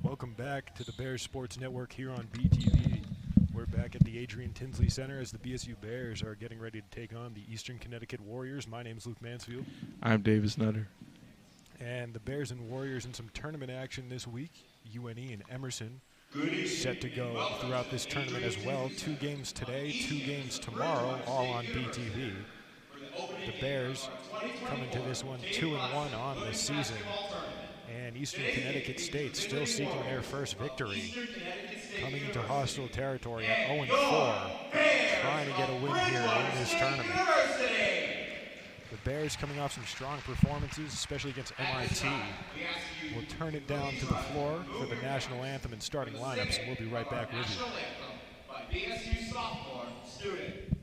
Welcome back to the Bears Sports Network here on BTV. We're back at the Adrian Tinsley Center as the BSU Bears are getting ready to take on the Eastern Connecticut Warriors. My name is Luke Mansfield. I'm Davis Nutter. And the Bears and Warriors in some tournament action this week. UNE and Emerson set to go throughout this tournament as well. 2 games today, 2 games tomorrow, all on BTV. The Bears coming to this one 2-1 on the season. And Eastern Connecticut State still seeking their first victory. Coming into hostile territory at 0-4, trying to get a win here in this tournament. The Bears coming off some strong performances, especially against MIT. We'll turn it down to the floor for the national anthem and starting lineups, and we'll be right back with you. By BSU sophomore student.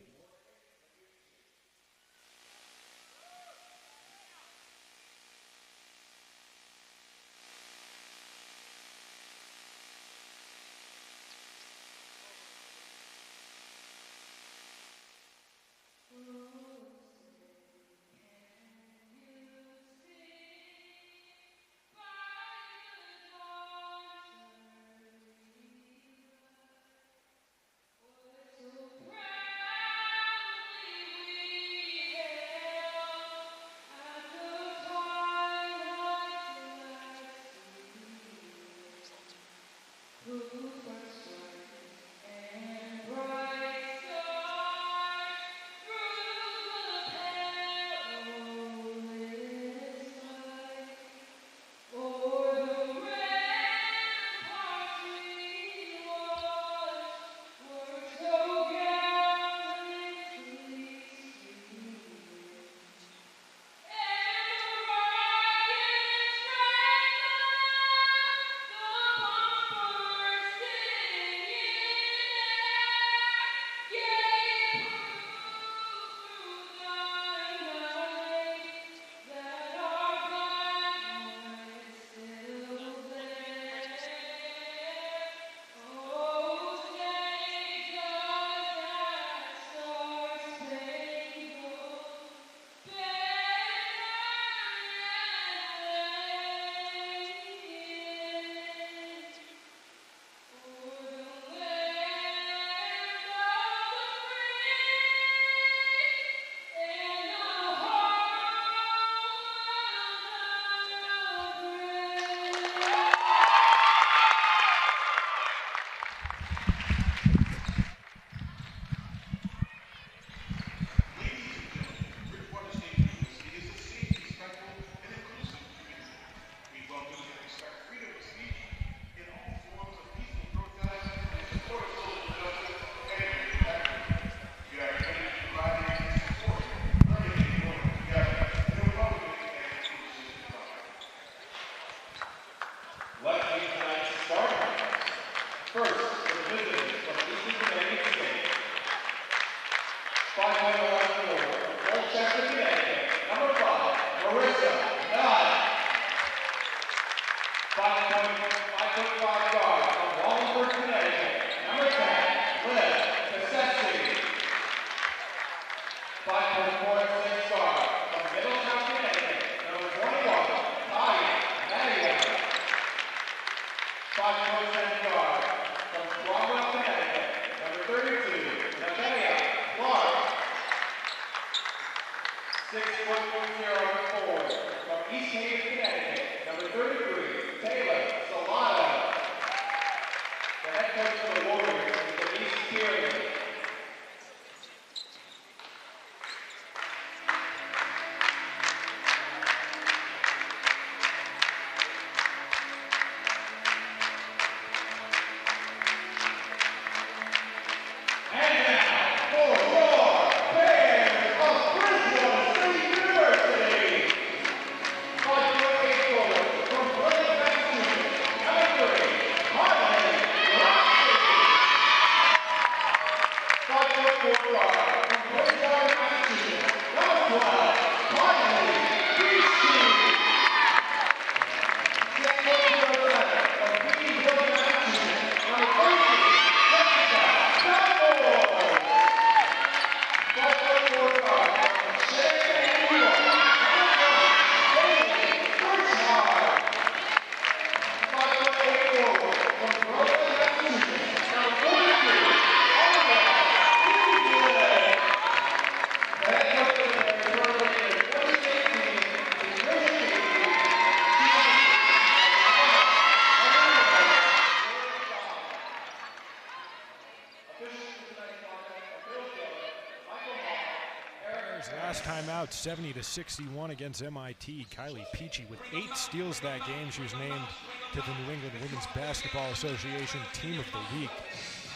70-61 against MIT. Kylie Peachy with 8 steals that game. She was named to the New England Women's Basketball Association Team of the Week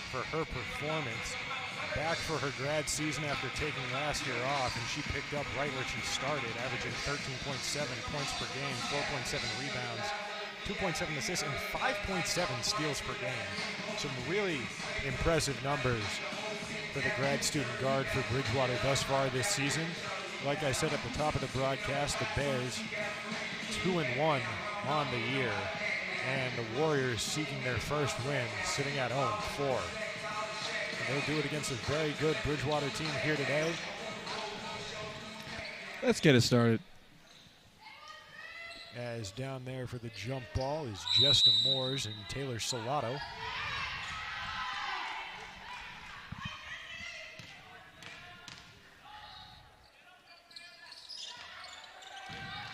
for her performance. Back for her grad season after taking last year off, and she picked up right where she started, averaging 13.7 points per game, 4.7 rebounds, 2.7 assists, and 5.7 steals per game. Some really impressive numbers for the grad student guard for Bridgewater thus far this season. Like I said at the top of the broadcast, the Bears 2-1 on the year, and the Warriors seeking their first win, sitting at 0-4. They'll do it against a very good Bridgewater team here today. Let's get it started. As down there for the jump ball is Jesta Moores and Taylor Salato.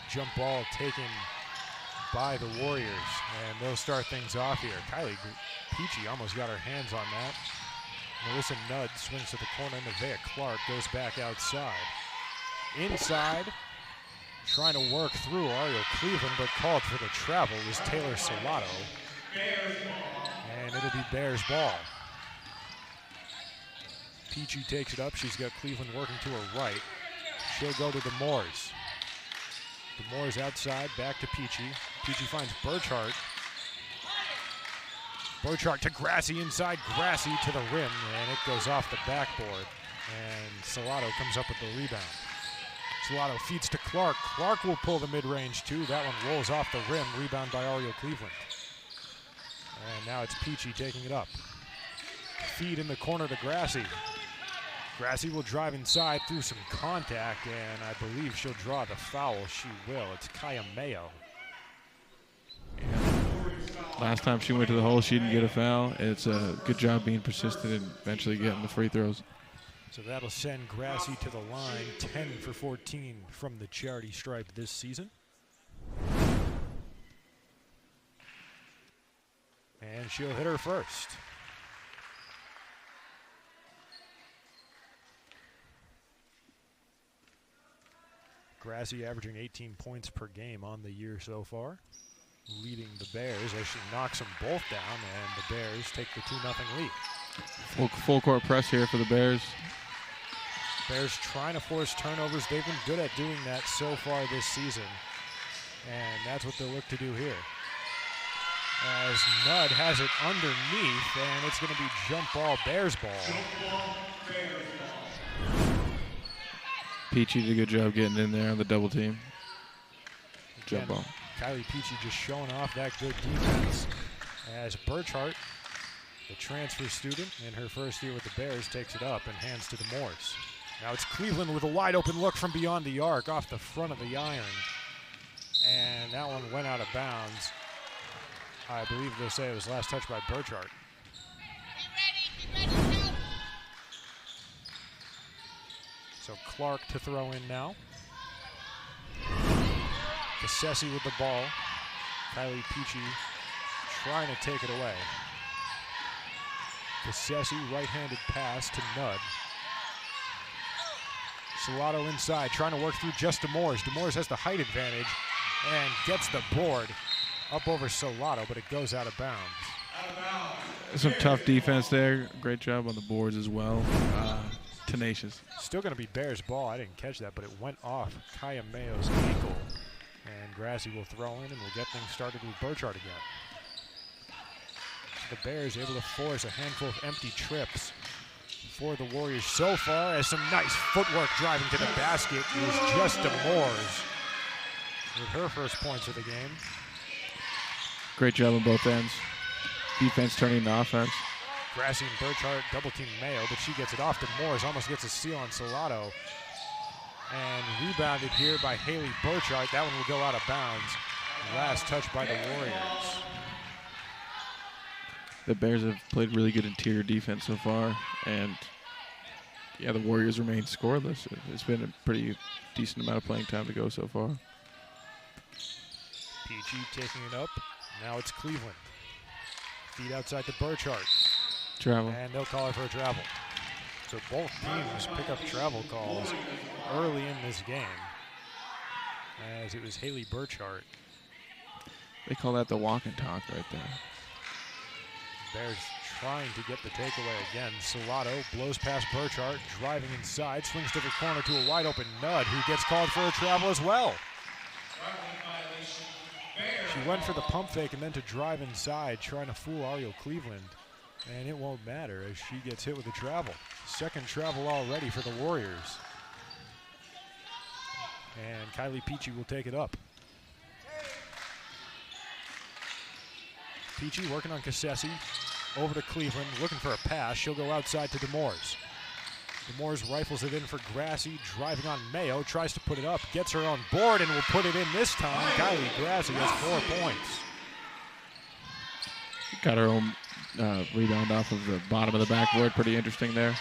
Jump ball taken by the Warriors, and they'll start things off here. Kylie Peachy almost got her hands on that. Melissa Nudd swings to the corner. Nevaeh Clark goes back outside. Inside, trying to work through Ariel Cleveland, but called for the travel is Taylor Salato. And it'll be Bears ball. Peachy takes it up. She's got Cleveland working to her right. She'll go to the Moores. The Moores outside, back to Peachy. Peachy finds Burchart. Burchart to Grassi inside, Grassi to the rim, and it goes off the backboard. And Salato comes up with the rebound. Salato feeds to Clark. Clark will pull the mid-range too. That one rolls off the rim, rebound by Ariel Cleveland. And now it's Peachy taking it up. Feed in the corner to Grassi. Grassi will drive inside through some contact, and I believe she'll draw the foul. She will. It's Kaya Mayo. Last time she went to the hole, she didn't get a foul. It's a good job being persistent and eventually getting the free throws. So that'll send Grassi to the line, 10 for 14 from the charity stripe this season. And she'll hit her first. Grassi averaging 18 points per game on the year so far, leading the Bears as she knocks them both down, and the Bears take the 2-0 lead. Full court press here for the Bears. Bears trying to force turnovers. They've been good at doing that so far this season, and that's what they'll look to do here. As Nudd has it underneath, and it's going to be jump ball, Bears ball. Peachy did a good job getting in there on the double team. Jump ball. Kylie Peachy just showing off that good defense as Burchart, the transfer student in her first year with the Bears, takes it up and hands to the Moores. Now it's Cleveland with a wide open look from beyond the arc off the front of the iron. And that one went out of bounds. I believe they'll say it was last touched by Burchart. So Clark to throw in now. Cassesi with the ball. Kylie Peachy trying to take it away. Cassesi, right-handed pass to Nudd. Salato inside, trying to work through just Demores. Demores has the height advantage and gets the board up over Salato, but it goes out of bounds. Some tough defense there. Great job on the boards as well. Tenacious. Still going to be Bears ball. I didn't catch that, but it went off Kaya Mayo's ankle. And Grassi will throw in, and we'll get things started with Burchart again. The Bears able to force a handful of empty trips for the Warriors so far, as some nice footwork driving to the basket is just Demores with her first points of the game. Great job on both ends. Defense turning into offense. Grassi and Burchart double team Mayo, but she gets it off to Morris, almost gets a steal on Salato. And rebounded here by Haley Burchart. That one will go out of bounds. Last touch by the Warriors. The Bears have played really good interior defense so far, and yeah, the Warriors remain scoreless. It's been a pretty decent amount of playing time to go so far. Peachy taking it up. Now it's Cleveland. Feed outside to Burchart. Travel. And they'll call her for a travel. So both teams pick up travel calls early in this game. as it was Haley Burchart. They call that the walk and talk right there. Bears trying to get the takeaway again. Salato blows past Burchart, driving inside, swings to the corner to a wide open Nudd, who gets called for a travel as well. She went for the pump fake and then to drive inside, trying to fool Ariel Cleveland. And it won't matter as she gets hit with a travel. Second travel already for the Warriors. And Kylie Peachy will take it up. Peachy working on Cassesi. Over to Cleveland, looking for a pass. She'll go outside to Demores. Demores rifles it in for Grassi, driving on Mayo, tries to put it up, gets her on board, and will put it in this time. Kylie Grassi has 4 points. Got her own rebound off of the bottom of the backboard. Pretty interesting there.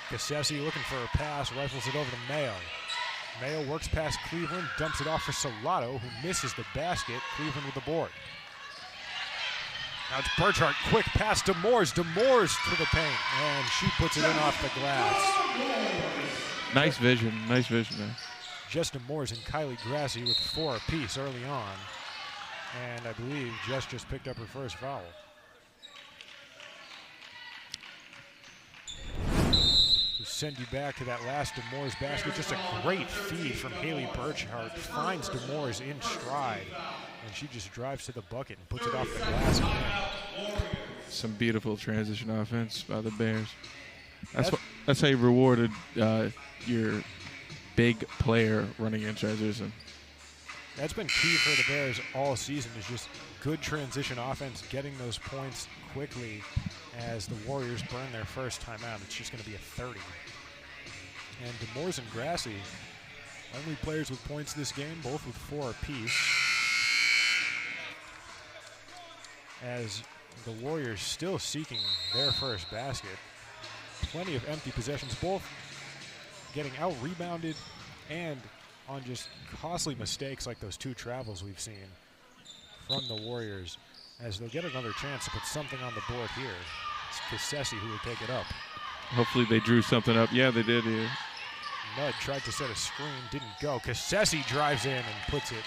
Cassesi looking for a pass, rifles it over to Mayo. Mayo works past Cleveland, dumps it off for Salato, who misses the basket. Cleveland with the board. Now it's Burchart, quick pass to Demores. Demores to the paint, and she puts it in off the glass. Nice vision there. Jess Demores and Kylie Grassi with 4 apiece early on. And I believe Jess just picked up her first foul. To send you back to that last Demores basket. Just a great feed from Haley Burchart. Finds Demores in stride. And she just drives to the bucket and puts it off the glass again. Some beautiful transition offense by the Bears. That's how you rewarded your big player running in transition. That's been key for the Bears all season, is just good transition offense, getting those points quickly as the Warriors burn their first timeout. It's just going to be a 30. And Demores and Grassi, only players with points this game, both with 4 apiece. As the Warriors still seeking their first basket. Plenty of empty possessions, both getting out-rebounded and on just costly mistakes like those 2 travels we've seen from the Warriors, as they'll get another chance to put something on the board here. It's Cassesi who will take it up. Hopefully they drew something up. Yeah, they did here. Nudd tried to set a screen, didn't go. Cassesi drives in and puts it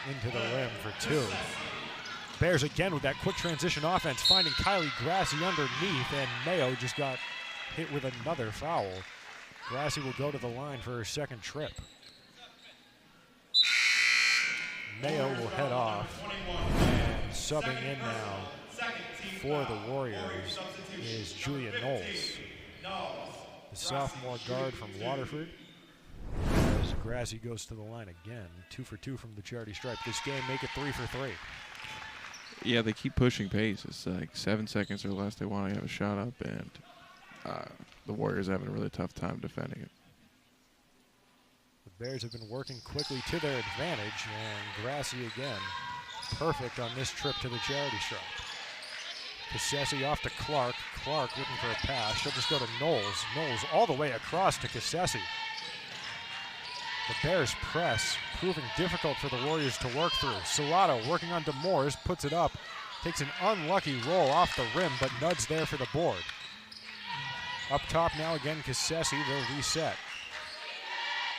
into the rim for 2. Bears again with that quick transition offense, finding Kylie Grassi underneath, and Mayo just got hit with another foul. Grassi will go to the line for her second trip. Mayo will head off, and subbing in now for the Warriors is Julia Knowles, the sophomore guard from Waterford. As Grassi goes to the line again, 2 for 2 from the charity stripe. This game, make it 3 for 3. Yeah, they keep pushing pace. It's like 7 seconds or less. They want to have a shot up, and the Warriors having a really tough time defending it. The Bears have been working quickly to their advantage, and Grassi again, perfect on this trip to the charity stripe. Cassesi off to Clark. Clark looking for a pass. She'll just go to Knowles. Knowles all the way across to Cassesi. The Bears press, proving difficult for the Warriors to work through. Salato working on Demores, puts it up, takes an unlucky roll off the rim, but Nudd's there for the board. Up top now again, Cassesi, they'll reset.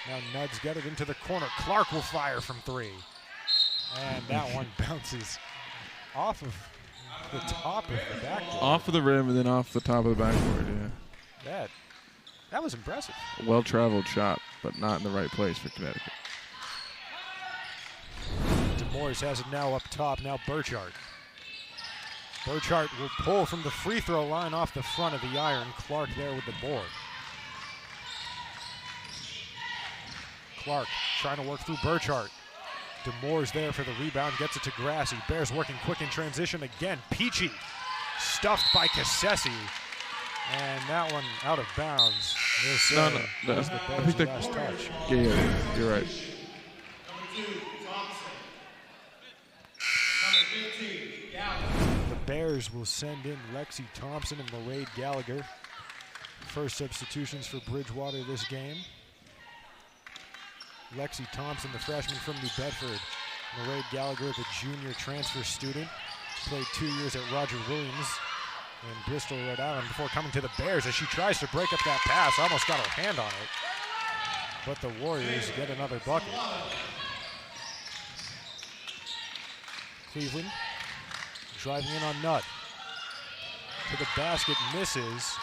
Now Nudd's got it into the corner. Clark will fire from 3. And that one bounces off of the top of the backboard. Off of the rim and then off the top of the backboard, yeah. That was impressive. A well-traveled shot, but not in the right place for Connecticut. Demores has it now up top. Now Burchart. Burchart will pull from the free throw line off the front of the iron. Clark there with the board. Clark trying to work through Burchart. Demores there for the rebound, gets it to Grassi. Bears working quick in transition again. Peachy stuffed by Cassesi. And that one out of bounds. No. Was the Bears' last touch. Yeah, you're right. The Bears will send in Lexi Thompson and Mairead Gallagher. First substitutions for Bridgewater this game. Lexi Thompson, the freshman from New Bedford. Mairead Gallagher, the junior transfer student. Played 2 years at Roger Williams in Bristol, Rhode Island before coming to the Bears as she tries to break up that pass. Almost got her hand on it. But the Warriors get another bucket. Cleveland driving in on Nutt. To the basket, misses,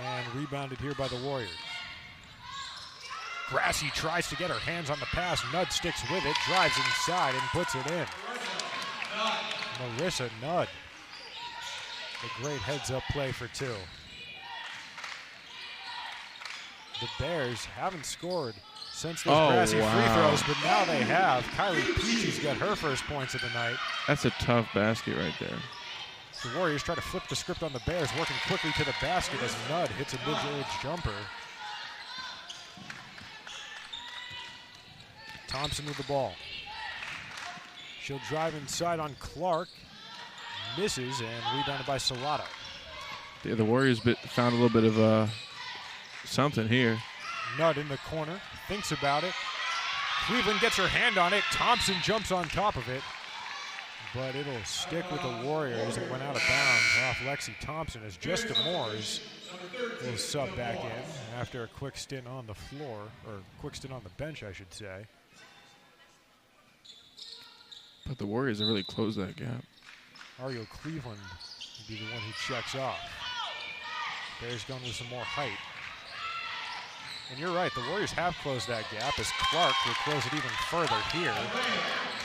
and rebounded here by the Warriors. Grassy tries to get her hands on the pass. Nudd sticks with it, drives inside, and puts it in. Marissa Nudd. A great heads-up play for two. The Bears haven't scored since those Grassy free throws, but now they have. Kylie Peachy's got her first points of the night. That's a tough basket right there. The Warriors try to flip the script on the Bears, working quickly to the basket as Nudd hits a mid-range jumper. Thompson with the ball. She'll drive inside on Clark. Misses and rebounded by Salato. Yeah, the Warriors found a little bit of something here. Nudd in the corner, thinks about it. Cleveland gets her hand on it. Thompson jumps on top of it. But it'll stick with the Warriors. It went out of bounds off Lexi Thompson as Just Moores will sub back in after a quick stint on the floor, or quick stint on the bench, I should say. But the Warriors have really closed that gap. Ariel Cleveland will be the one who checks off. Bears going with some more height. And you're right, the Warriors have closed that gap as Clark will close it even further here,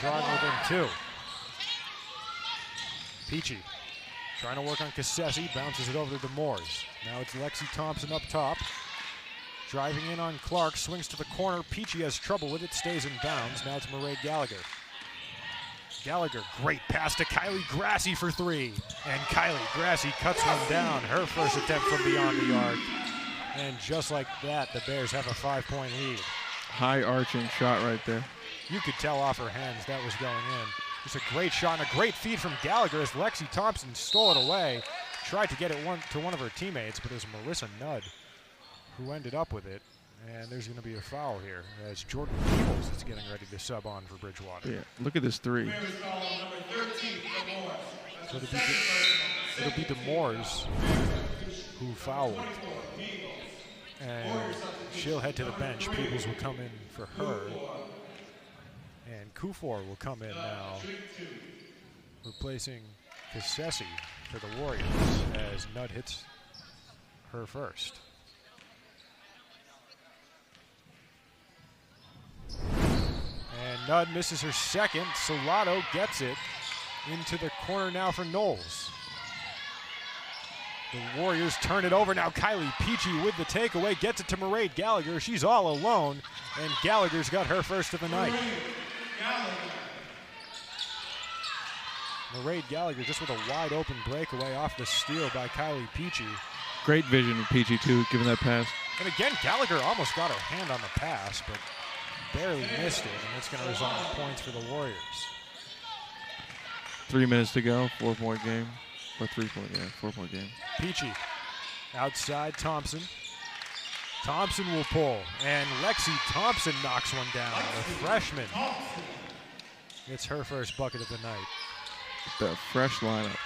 drawing within two. Peachy trying to work on Cassesi, bounces it over to Moores. Now it's Lexi Thompson up top. Driving in on Clark, swings to the corner. Peachy has trouble with it, stays in bounds. Now it's Mairead Gallagher. Gallagher, great pass to Kylie Grassy for three. And Kylie Grassy cuts one down, her first attempt from beyond the arc. And just like that, the Bears have a 5-point lead. High arching shot right there. You could tell off her hands that was going in. It's a great shot and a great feed from Gallagher as Lexi Thompson stole it away. Tried to get it to one of her teammates, but it was Marissa Nudd who ended up with it. And there's going to be a foul here as Jordan Peebles is getting ready to sub on for Bridgewater. Yeah, look at this three. So it'll be DeMoores who fouled. And she'll head to the bench. Peebles will come in for her. And Kufor will come in now, replacing Cassesi for the Warriors as Nudd hits her first. And Nudd misses her second. Salato gets it into the corner now for Knowles. The Warriors turn it over now. Kylie Peachy with the takeaway, gets it to Mairead Gallagher. She's all alone, and Gallagher's got her first of the night. Mairead Gallagher just with a wide open breakaway off the steal by Kylie Peachy. Great vision of Peachy too, giving that pass. And again, Gallagher almost got her hand on the pass, but barely missed it, and it's going to result in points for the Warriors. 3 minutes to go, 4-point game. Or 4-point game. Peachy outside Thompson. Thompson will pull, and Lexi Thompson knocks one down. The freshman gets her first bucket of the night. The fresh lineup.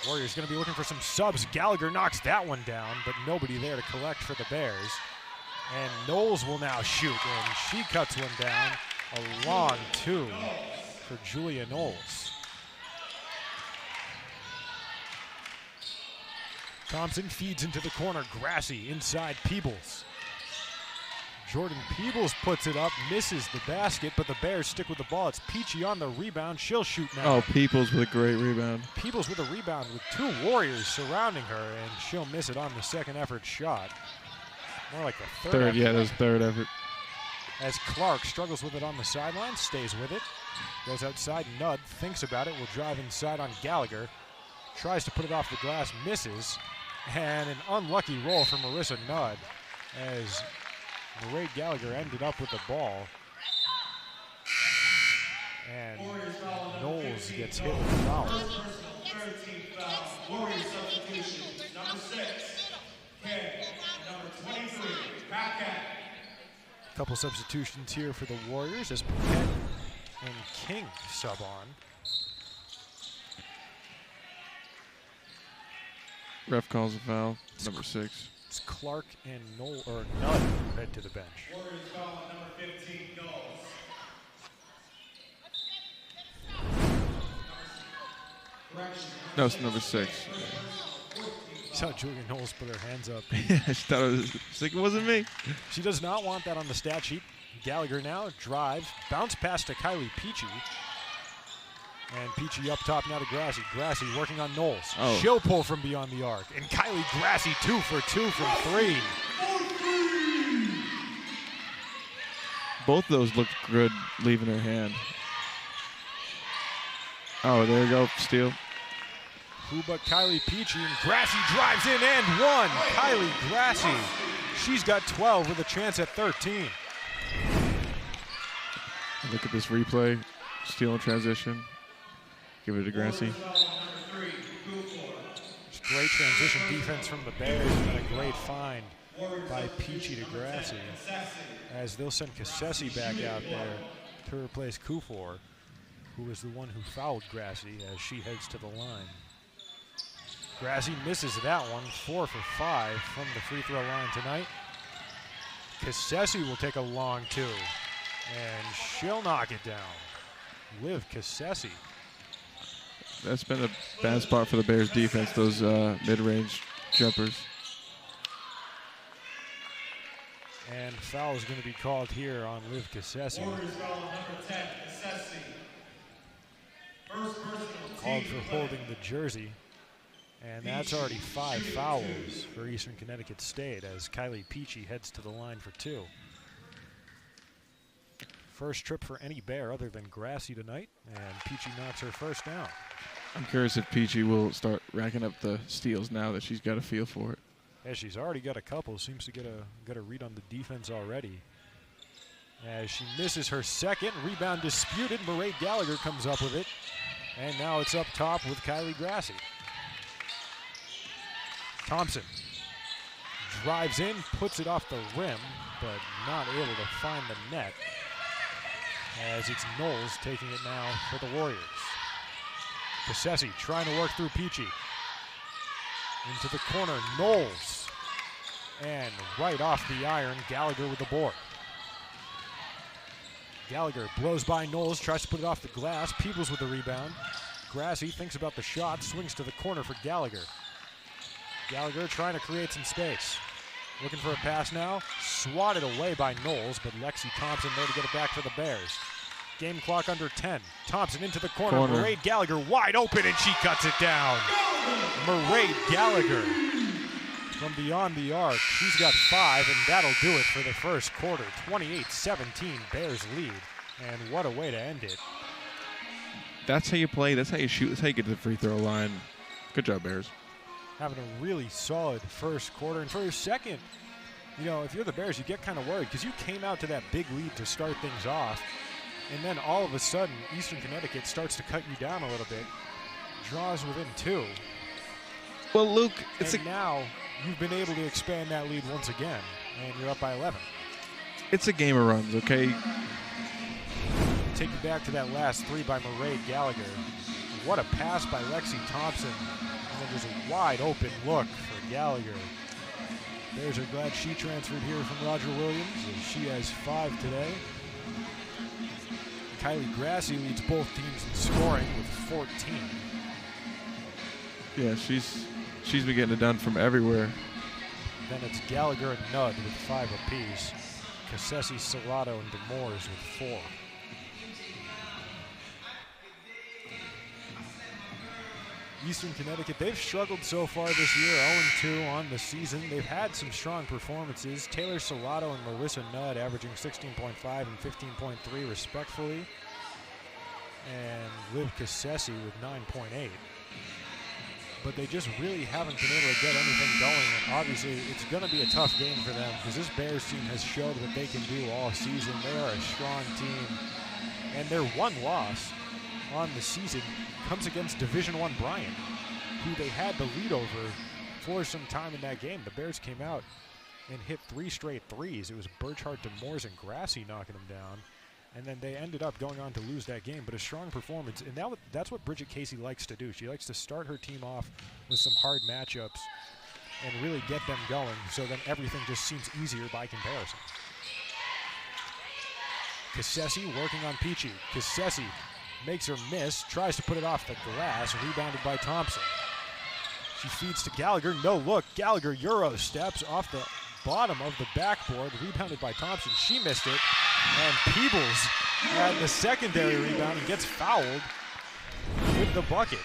Warriors going to be looking for some subs. Gallagher knocks that one down, but nobody there to collect for the Bears. And Knowles will now shoot, and she cuts one down. A long two for Julia Knowles. Thompson feeds into the corner. Grassy inside Peebles. Jordan Peebles puts it up, misses the basket, but the Bears stick with the ball. It's Peachy on the rebound. She'll shoot now. Oh, Peebles with a great rebound. Peebles with a rebound with two Warriors surrounding her, and she'll miss it on the second effort shot. More like the third effort. Yeah, that was third effort. As Clark struggles with it on the sideline, stays with it. Goes outside, Nudd thinks about it, will drive inside on Gallagher. Tries to put it off the glass, misses. And an unlucky roll for Marissa Nudd as Mairead Gallagher ended up with the ball. And Knowles gets hit with a foul. Warriors substitution, number 6, Ken, number 23, Paquette. Couple substitutions here for the Warriors as Paquette and King sub on. Ref calls a foul, number 6. It's Clark and Nudd who head to the bench. Warriors foul on number 15, Knowles. No, it's number 6. Saw Julia Knowles put her hands up. Yeah, she thought it was. She's like, it wasn't me. She does not want that on the stat sheet. Gallagher now drives, bounce pass to Kylie Peachy. And Peachy up top now to Grassi. Grassi working on Knowles. Oh. She'll pull from beyond the arc. And Kylie Grassi 2 for 2 from 3. Both of those looked good leaving her hand. Oh, there you go, steal. Who but Kylie Peachy, and Grassi drives in and 1. Kylie Grassi. She's got 12 with a chance at 13. Look at this replay. Steal in transition. Give it to Grassi. Great transition defense from the Bears, and a great find by Peachy to Grassi, as they'll send Cassesi back out there to replace Kufor, who was the one who fouled Grassi as she heads to the line. Grassi misses that one, 4 for 5 from the free throw line tonight. Cassesi will take a long 2, and she'll knock it down. Liv Cassesi. That's been a bad spot for the Bears defense, those mid-range jumpers. And foul is going to be called here on Liv Cassesi. Warriors foul number 10, Cassesi. First personal Called for holding the jersey. And that's already 5 fouls for Eastern Connecticut State as Kylie Peachy heads to the line for 2. First trip for any Bear other than Grassi tonight, and Peachy knocks her first down. I'm curious if Peachy will start racking up the steals now that she's got a feel for it. Yeah, she's already got a couple. Seems to get a read on the defense already. As she misses her second, rebound disputed. Mairead Gallagher comes up with it, and now it's up top with Kylie Grassi. Thompson drives in, puts it off the rim, but not able to find the net, as it's Knowles taking it now for the Warriors. Cassesi trying to work through Peachy. Into the corner, Knowles. And right off the iron, Gallagher with the board. Gallagher blows by Knowles, tries to put it off the glass. Peebles with the rebound. Grassi thinks about the shot, swings to the corner for Gallagher. Gallagher trying to create some space. Looking for a pass now. Swatted away by Knowles, but Lexi Thompson there to get it back for the Bears. Game clock under 10. Thompson into the corner. Mairead Gallagher wide open, and she cuts it down. Mairead Gallagher from beyond the arc. She's got 5, and that'll do it for the first quarter. 28-17, Bears lead. And what a way to end it. That's how you play. That's how you shoot. That's how you get to the free throw line. Good job, Bears. Having a really solid first quarter. And for your second, you know, if you're the Bears, you get kind of worried because you came out to that big lead to start things off. And then all of a sudden, Eastern Connecticut starts to cut you down a little bit. Draws within 2. Well, Luke, now you've been able to expand that lead once again, and you're up by 11. it's a game of runs, okay? Take you back to that last 3 by Mairead Gallagher. What a pass by Lexi Thompson. And then there's a wide open look for Gallagher. Bears are glad she transferred here from Roger Williams, as she has 5 today. Kylie Grassi leads both teams in scoring with 14. Yeah, she's been getting it done from everywhere. Then it's Gallagher and Nudd with 5 apiece. Cassesi, Salato, and Demores with 4. Eastern Connecticut, they've struggled so far this year, 0-2 on the season. They've had some strong performances. Taylor Salato and Marissa Nudd averaging 16.5 and 15.3 respectfully. And Liv Cassesi with 9.8. But they just really haven't been able to get anything going. And obviously, it's going to be a tough game for them because this Bears team has showed what they can do all season. They are a strong team. And their one loss on the season comes against Division I Bryant, who they had the lead over for some time in that game. The Bears came out and hit 3 straight threes. It was Burchard, Demores, and Grassi knocking them down. And then they ended up going on to lose that game. But a strong performance. And now that's what Bridget Casey likes to do. She likes to start her team off with some hard matchups and really get them going, so then everything just seems easier by comparison. Cassesi working on Peachy. Cassesi makes her miss, tries to put it off the glass, rebounded by Thompson. She feeds to Gallagher, no look. Gallagher Euro steps off the bottom of the backboard, rebounded by Thompson. She missed it, and Peebles had the secondary rebound and gets fouled with the bucket.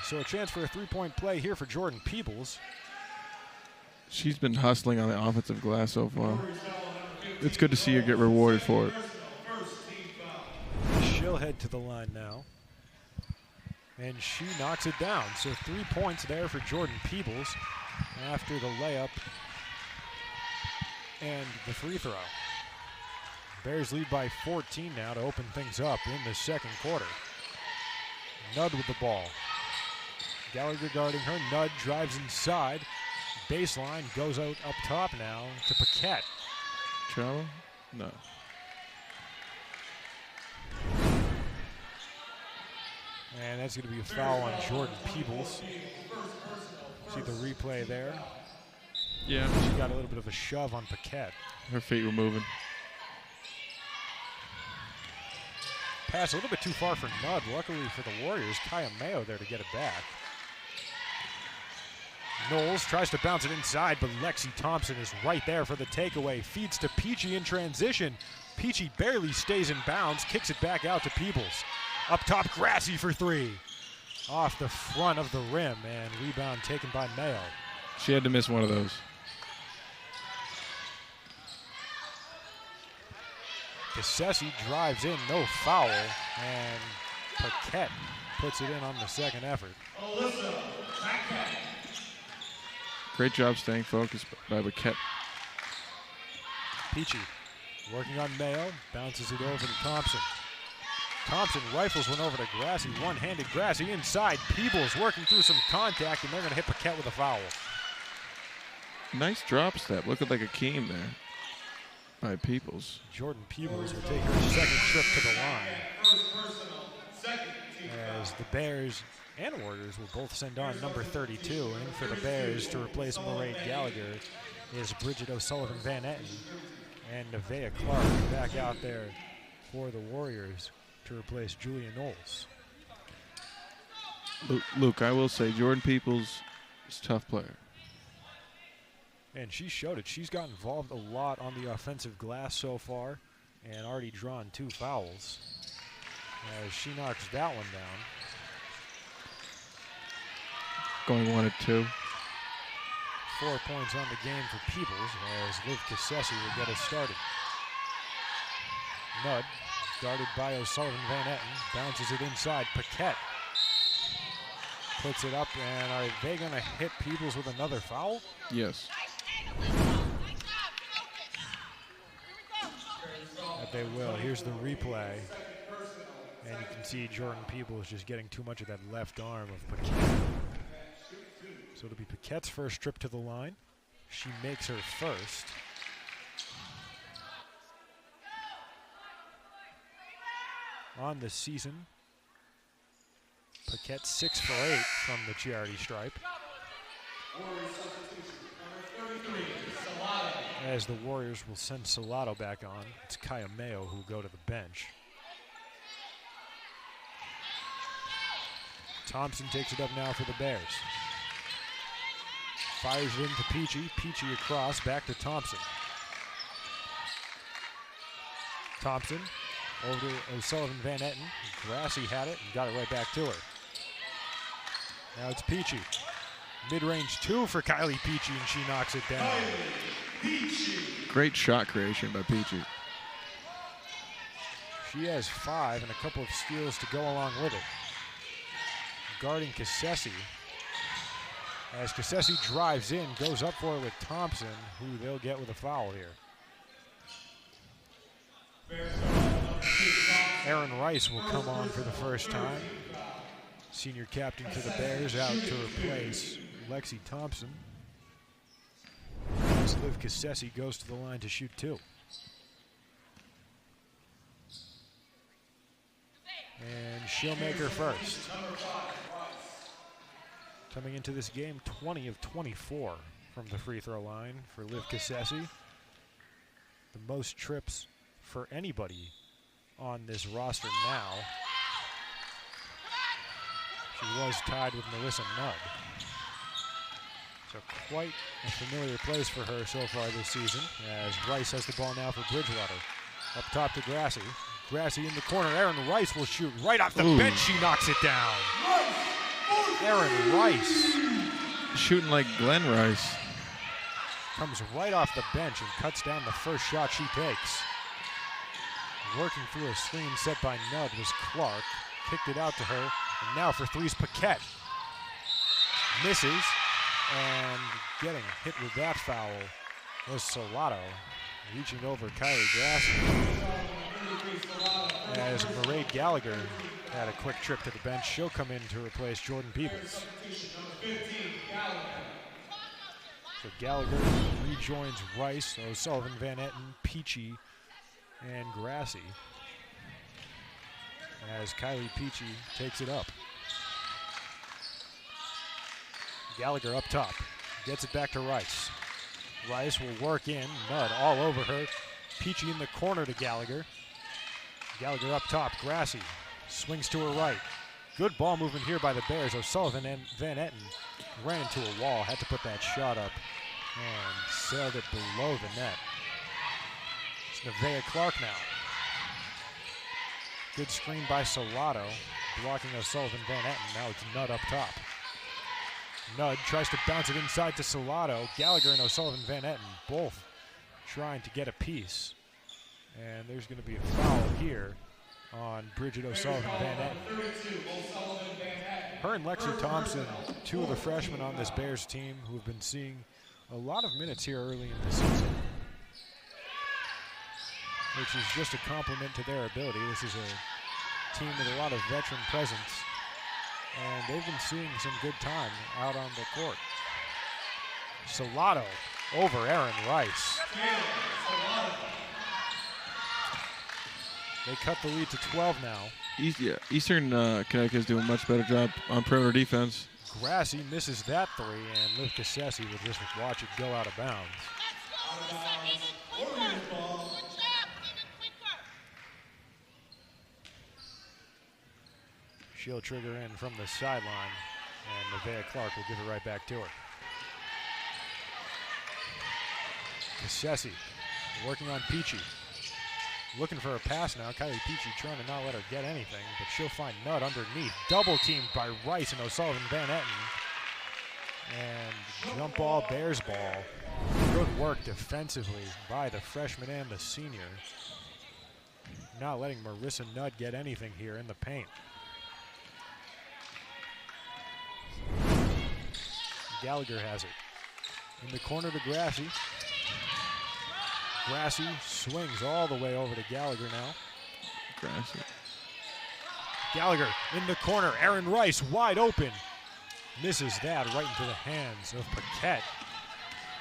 So a chance for a three-point play here for Jordan Peebles. She's been hustling on the offensive glass so far. It's good to see her get rewarded for it. She'll head to the line now. And she knocks it down. So 3 points there for Jordan Peebles after the layup and the free throw. Bears lead by 14 now to open things up in the second quarter. Nudd with the ball. Gallagher guarding her. Nudd drives inside. Baseline goes out up top now to Paquette. Travel? No. And that's going to be a foul on Jordan Peebles. See the replay there. Yeah. She got a little bit of a shove on Paquette. Her feet were moving. Pass a little bit too far for Nudd. Luckily for the Warriors, Kaya Mayo there to get it back. Knowles tries to bounce it inside, but Lexi Thompson is right there for the takeaway. Feeds to Peachy in transition. Peachy barely stays in bounds, kicks it back out to Peebles. Up top, Grassy for three. Off the front of the rim, and rebound taken by Mayo. She had to miss one of those. Cassesi drives in, no foul, and Paquette puts it in on the second effort. Great job staying focused by Paquette. Peachy working on Mayo, bounces it over to Thompson. Thompson rifles one over to Grassy, one-handed Grassy inside. Peebles working through some contact, and they're going to hit Paquette with a foul. Nice drop step. Looked like a Keem there by Peebles. Jordan Peebles will take her second trip to the line. As the Bears and Warriors will both send on number 32. In for the Bears to replace Mairead Gallagher is Bridget O'Sullivan-Van Etten. And Nevaeh Clark back out there for the Warriors to replace Julia Knowles. Luke, I will say Jordan Peebles is a tough player. And she showed it. She's got involved a lot on the offensive glass so far and already drawn 2 fouls as she knocks that one down. Going 1 at 2. 4 points on the game for Peebles as Liv Cassesi will get us started. Nudd, guarded by O'Sullivan-Van Etten, bounces it inside. Paquette puts it up, and are they going to hit Peebles with another foul? Yes. That they will. Here's the replay. And you can see Jordan Peebles just getting too much of that left arm of Paquette. So it'll be Paquette's first trip to the line. She makes her first. On the season, Paquette 6 for 8 from the charity stripe. As the Warriors will send Salato back on, it's Kaya Mayo who will go to the bench. Thompson takes it up now for the Bears. Fires it into Peachy. Peachy across, back to Thompson. Thompson over to O'Sullivan-Van Etten. Grassy had it and got it right back to her. Now it's Peachy. Mid-range 2 for Kylie Peachy, and she knocks it down. Great shot creation by Peachy. She has 5 and a couple of steals to go along with it. Guarding Cassesi. As Cassesi drives in, goes up for it with Thompson, who they'll get with a foul here. Aaron Rice will come on for the first time. Senior captain for the Bears, out to replace Lexi Thompson. As Liv Cassesi goes to the line to shoot 2. And she'll make her first. Coming into this game, 20 of 24 from the free throw line for Liv Cassesi. The most trips for anybody on this roster now. She was tied with Melissa Nudd. So quite a familiar place for her so far this season, as Rice has the ball now for Bridgewater. Up top to Grassi. Grassi in the corner. Erin Rice will shoot right off the bench. She knocks it down. Erin Rice. Shooting like Glenn Rice. Comes right off the bench and cuts down the first shot she takes. Working through a screen set by Nudd was Clark. Kicked it out to her. And now for threes, Paquette. Misses. And getting hit with that foul was Salato. Reaching over Kylie Grassi. As Mairead Gallagher had a quick trip to the bench, she'll come in to replace Jordan Peebles. So Gallagher rejoins Rice, O'Sullivan, Van Etten, Peachy, and Grassi. As Kylie Peachy takes it up. Gallagher up top, gets it back to Rice. Rice will work in, Nudd all over her. Peachy in the corner to Gallagher. Gallagher up top, Grassi swings to her right. Good ball movement here by the Bears. O'Sullivan and Van Etten ran into a wall, had to put that shot up and sailed it below the net. It's Nevaeh Clark now. Good screen by Salato, blocking O'Sullivan, Van Etten. Now it's Nudd up top. Nudd tries to bounce it inside to Salato. Gallagher and O'Sullivan, Van Etten both trying to get a piece. And there's going to be a foul here on Bridget O'Sullivan, Van Etten. Her and Lexi Thompson, two of the freshmen on this Bears team who have been seeing a lot of minutes here early in the season, which is just a compliment to their ability. This is a team with a lot of veteran presence, and they've been seeing some good time out on the court. Salato over Erin Rice. They cut the lead to 12 now. Eastern Connecticut is doing a much better job on perimeter defense. Grassi misses that three, and Liv Cassesi will just watch it go out of bounds. She'll trigger in from the sideline, and Nevaeh Clark will give it right back to her. Cassesi working on Peachy. Looking for a pass now. Kylie Peachy trying to not let her get anything, but she'll find Nudd underneath. Double teamed by Rice and O'Sullivan, Van Etten. And jump ball, Bears ball. Good work defensively by the freshman and the senior. Not letting Marissa Nudd get anything here in the paint. Gallagher has it. In the corner to Grassi. Grassi swings all the way over to Gallagher now. Grassi. Gallagher in the corner. Erin Rice wide open. Misses that right into the hands of Paquette.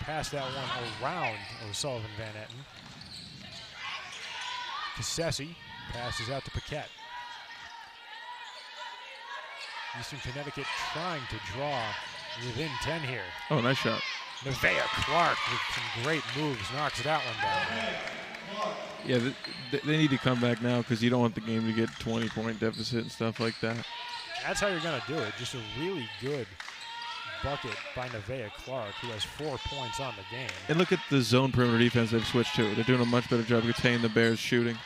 Pass that one around O'Sullivan, Van Etten. Cassesi passes out to Paquette. Eastern Connecticut trying to draw within 10 here. Oh, nice shot. Nevaeh Clark with some great moves knocks that one down. Yeah, they need to come back now because you don't want the game to get 20-point deficit and stuff like that. That's how you're going to do it. Just a really good bucket by Nevaeh Clark, who has 4 points on the game. And look at the zone perimeter defense they've switched to. They're doing a much better job of containing the Bears shooting.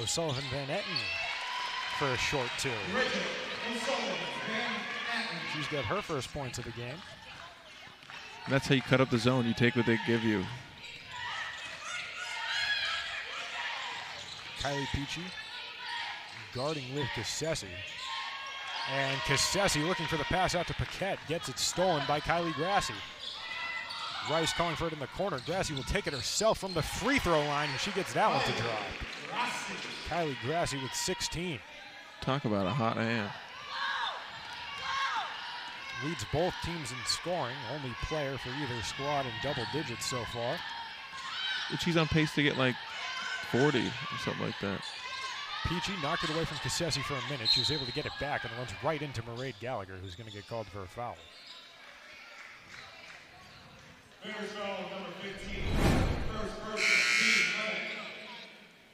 O'Sullivan, Van Etten for a short two. She's got her first points of the game. And that's how you cut up the zone. You take what they give you. Kylie Peachy guarding Liv Cassesi. And Cassesi looking for the pass out to Paquette. Gets it stolen by Kylie Grassi. Rice calling for it in the corner. Grassi will take it herself from the free throw line, and she gets that one to drop. Kylie Grassi with 16. Talk about a hot hand. Leads both teams in scoring. Only player for either squad in double digits so far. She's on pace to get like 40 or something like that. Peachy knocked it away from Cassesi for a minute. She was able to get it back and runs right into Mairead Gallagher, who's going to get called for a foul. Bears foul number 15. First person, team limit.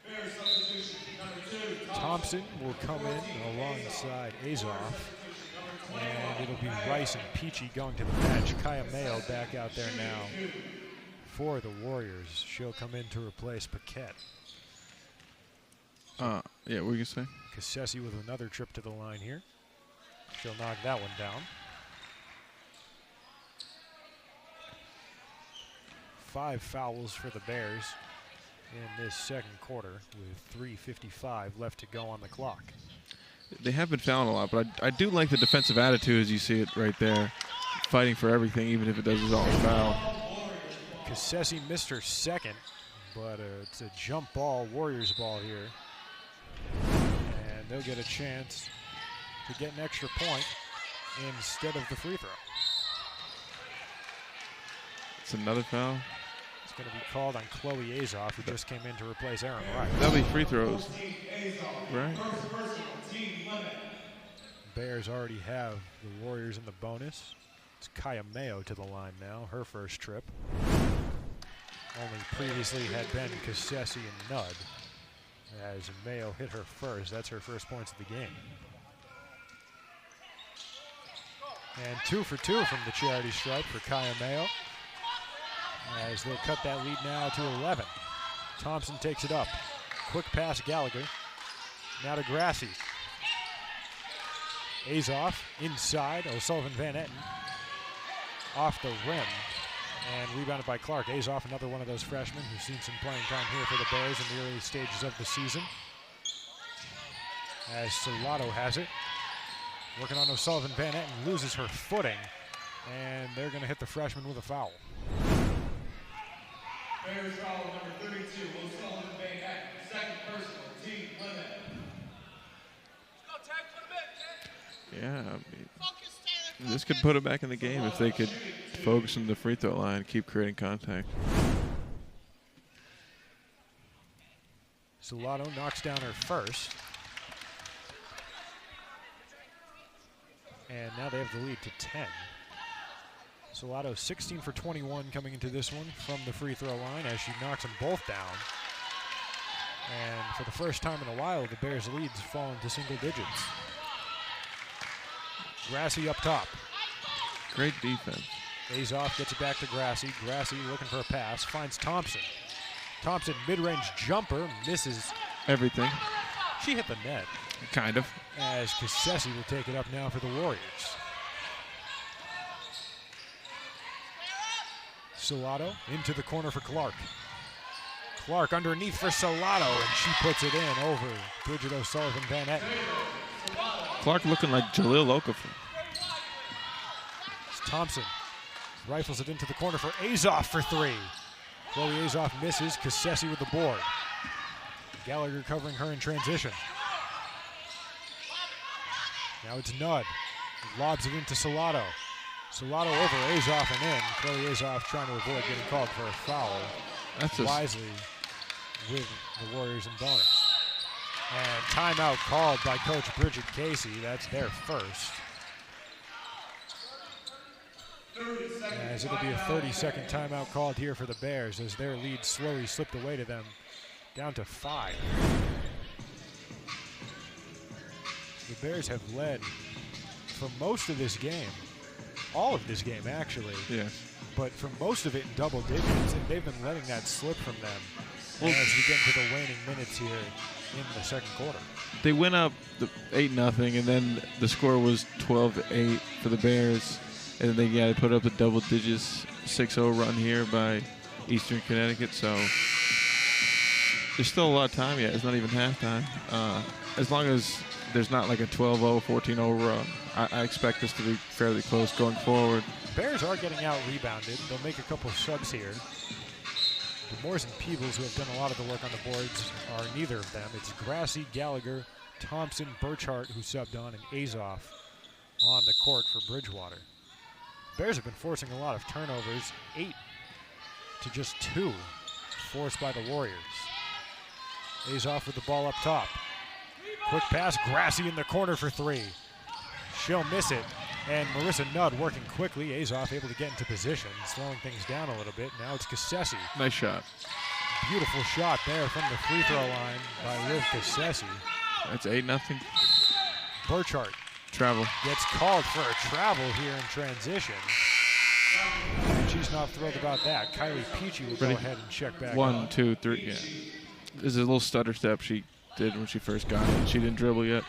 Bears substitution number 2. Thompson will come in alongside Azoff. And it'll be Rice and Peachy going to the bench. Kaya Mayo back out there now for the Warriors. She'll come in to replace Paquette. Yeah, what were you saying? Cassesi with another trip to the line here. She'll knock that one down. 5 fouls for the Bears in this second quarter with 3:55 left to go on the clock. They have been fouling a lot, but I do like the defensive attitude as you see it right there. Fighting for everything, even if it does result in foul. Cassesi missed her second, but it's a jump ball, Warriors ball here. And they'll get a chance to get an extra point instead of the free throw. It's another foul. It's going to be called on Chloe Azoff, who just came in to replace Aaron Rice. That'll be free throws, right? Bears already have the Warriors in the bonus. It's Kaya Mayo to the line now, her first trip. Only previously had been Cassesi and Nudd. As Mayo hit her first, that's her first points of the game. And 2 for 2 from the charity stripe for Kaya Mayo. As they'll cut that lead now to 11. Thompson takes it up. Quick pass Gallagher. Now to Grassi. Azoff inside. O'Sullivan Van Etten off the rim. And rebounded by Clark. Azoff, another one of those freshmen who's seen some playing time here for the Bears in the early stages of the season. As Salato has it. Working on O'Sullivan Van Etten, loses her footing. And they're going to hit the freshman with a foul. Bears foul number 32, O'Sullivan Van Etten, second personal, team limit. Yeah, I mean, this could put it back in the game if they could focus on the free throw line and keep creating contact. Salato knocks down her first. And now they have the lead to 10. Salato 16 for 21 coming into this one from the free throw line as she knocks them both down. And for the first time in a while, the Bears' leads fall into single digits. Grassi up top. Great defense. Azoff gets it back to Grassi. Grassi looking for a pass, finds Thompson. Thompson mid-range jumper, misses Everything. She hit the net. Kind of. As Cassesi will take it up now for the Warriors. Salato into the corner for Clark. Clark underneath for Salato, and she puts it in over Bridget O'Sullivan Van Etten. Clark looking like Jaleel Okafor. It's Thompson rifles it into the corner for Azoff for 3. Chloe Azoff misses. Cassesi with the board. Gallagher covering her in transition. Now it's Nudd. He lobs it into Salato. Salato over Azoff and in. Chloe Azoff trying to avoid getting called for a foul. That's wisely with the Warriors in bonus. And timeout called by Coach Bridget Casey. That's their first. As it'll be a 30-second timeout called here for the Bears as their lead slowly slipped away to them down to 5. The Bears have led for most of this game, all of this game actually. Yes. But for most of it in double digits, and they've been letting that slip from them as we get into the waning minutes here in the second quarter. They went up 8-0, and then the score was 12-8 for the Bears. And then they put up the double digits 6-0 run here by Eastern Connecticut. So there's still a lot of time yet. It's not even halftime. As long as there's not like a 12-0, 14-0 run, I expect this to be fairly close going forward. Bears are getting out rebounded. They'll make a couple of subs here. The Moores and Peebles, who have done a lot of the work on the boards, are neither of them. It's Grassi, Gallagher, Thompson, Burchart, who subbed on, and Azoff on the court for Bridgewater. Bears have been forcing a lot of turnovers, 8 to just 2 forced by the Warriors. Azoff with the ball up top. Quick pass, Grassi in the corner for 3. She'll miss it, and Marissa Nudd working quickly. Azoff able to get into position, slowing things down a little bit. Now it's Cassesi. Nice shot. Beautiful shot there from the free throw line by Liv Cassesi. That's 8-0. Burchart Travel. Gets called for a travel here in transition. And she's not thrilled about that. Kylie Peachy will go ahead and check back. 1, 2, 3. Yeah. This is a little stutter step she did when she first got it. She didn't dribble yet.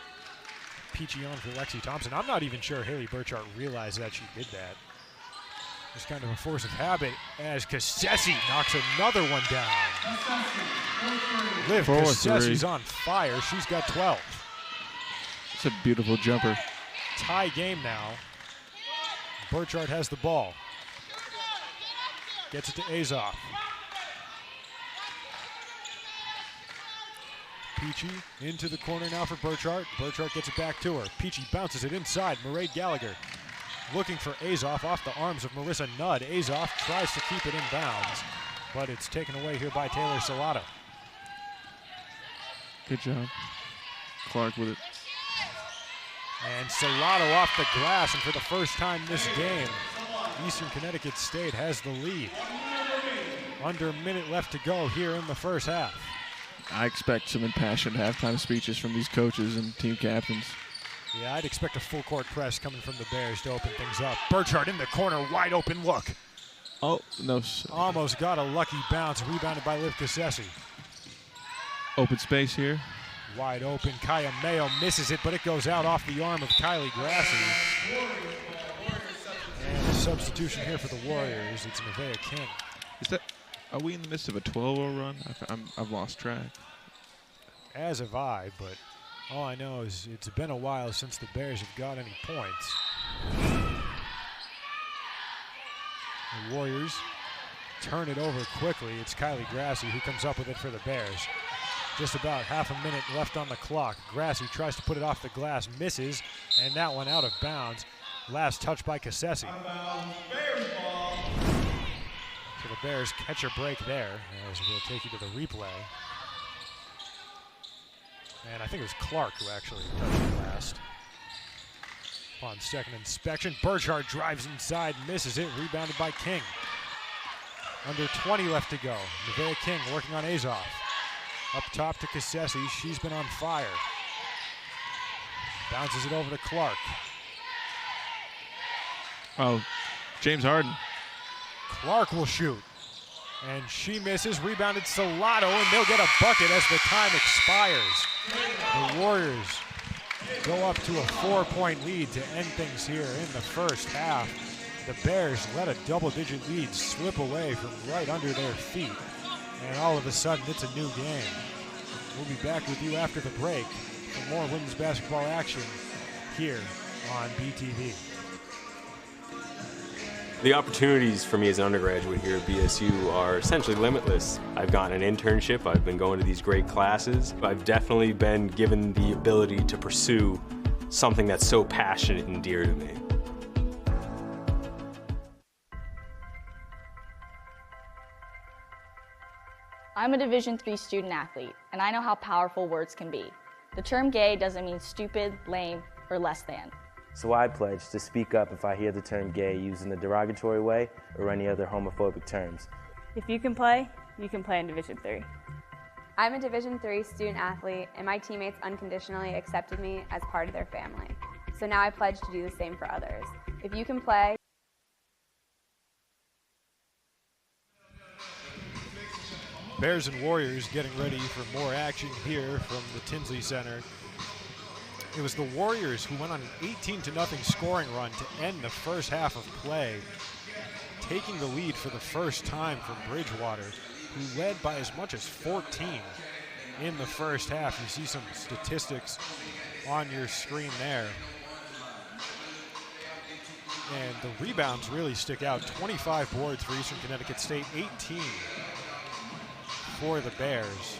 Peachy on for Lexi Thompson. I'm not even sure Haley Burchart realized that she did that. Just kind of a force of habit as Cassesi knocks another one down. Liv Cassesi's on fire. She's got 12. It's a beautiful jumper. Tie game now. Burchart has the ball. Gets it to Azoff. Peachy into the corner now for Burchart. Burchart gets it back to her. Peachy bounces it inside. Mairead Gallagher looking for Azoff off the arms of Marissa Nudd. Azoff tries to keep it in bounds, but it's taken away here by Taylor Salato. Good job. Clark with it. And Salato off the glass, and for the first time this game, Eastern Connecticut State has the lead. Under a minute left to go here in the first half. I expect some impassioned halftime speeches from these coaches and team captains. Yeah, I'd expect a full court press coming from the Bears to open things up. Burchart in the corner, wide open look. Oh, no. Almost got a lucky bounce, rebounded by Liv Cassesi. Open space here. Wide open, Kaya Mayo misses it, but it goes out off the arm of Kylie Grassi. And a substitution here for the Warriors. It's Nevaeh King. Are we in the midst of a 12-0 run? I've lost track. As have I, but all I know is it's been a while since the Bears have got any points. The Warriors turn it over quickly. It's Kylie Grassi who comes up with it for the Bears. Just about half a minute left on the clock. Grassi tries to put it off the glass, misses, and that one out of bounds. Last touch by Cassesi. So the Bears catch a break there, as we'll take you to the replay. And I think it was Clark who actually touched it last. Upon second inspection, Burchart drives inside, misses it, rebounded by King. Under 20 left to go. Nevaeh King working on Azoff. Up top to Cassesi, she's been on fire. Bounces it over to Clark. Oh, James Harden. Clark will shoot. And she misses, rebounded Salato, and they'll get a bucket as the time expires. The Warriors go up to a 4-point lead to end things here in the first half. The Bears let a double-digit lead slip away from right under their feet. And all of a sudden, it's a new game. We'll be back with you after the break for more women's basketball action here on BTV. The opportunities for me as an undergraduate here at BSU are essentially limitless. I've gotten an internship, I've been going to these great classes. I've definitely been given the ability to pursue something that's so passionate and dear to me. I'm a Division III student athlete, and I know how powerful words can be. The term gay doesn't mean stupid, lame, or less than. So I pledge to speak up if I hear the term gay used in a derogatory way or any other homophobic terms. If you can play in Division III. I'm a Division III student athlete, and my teammates unconditionally accepted me as part of their family. So now I pledge to do the same for others. If you can play, Bears and Warriors getting ready for more action here from the Tinsley Center. It was the Warriors who went on an 18-0 scoring run to end the first half of play, taking the lead for the first time from Bridgewater, who led by as much as 14 in the first half. You see some statistics on your screen there. And the rebounds really stick out. 25 boards for Eastern Connecticut State, 18 for the Bears.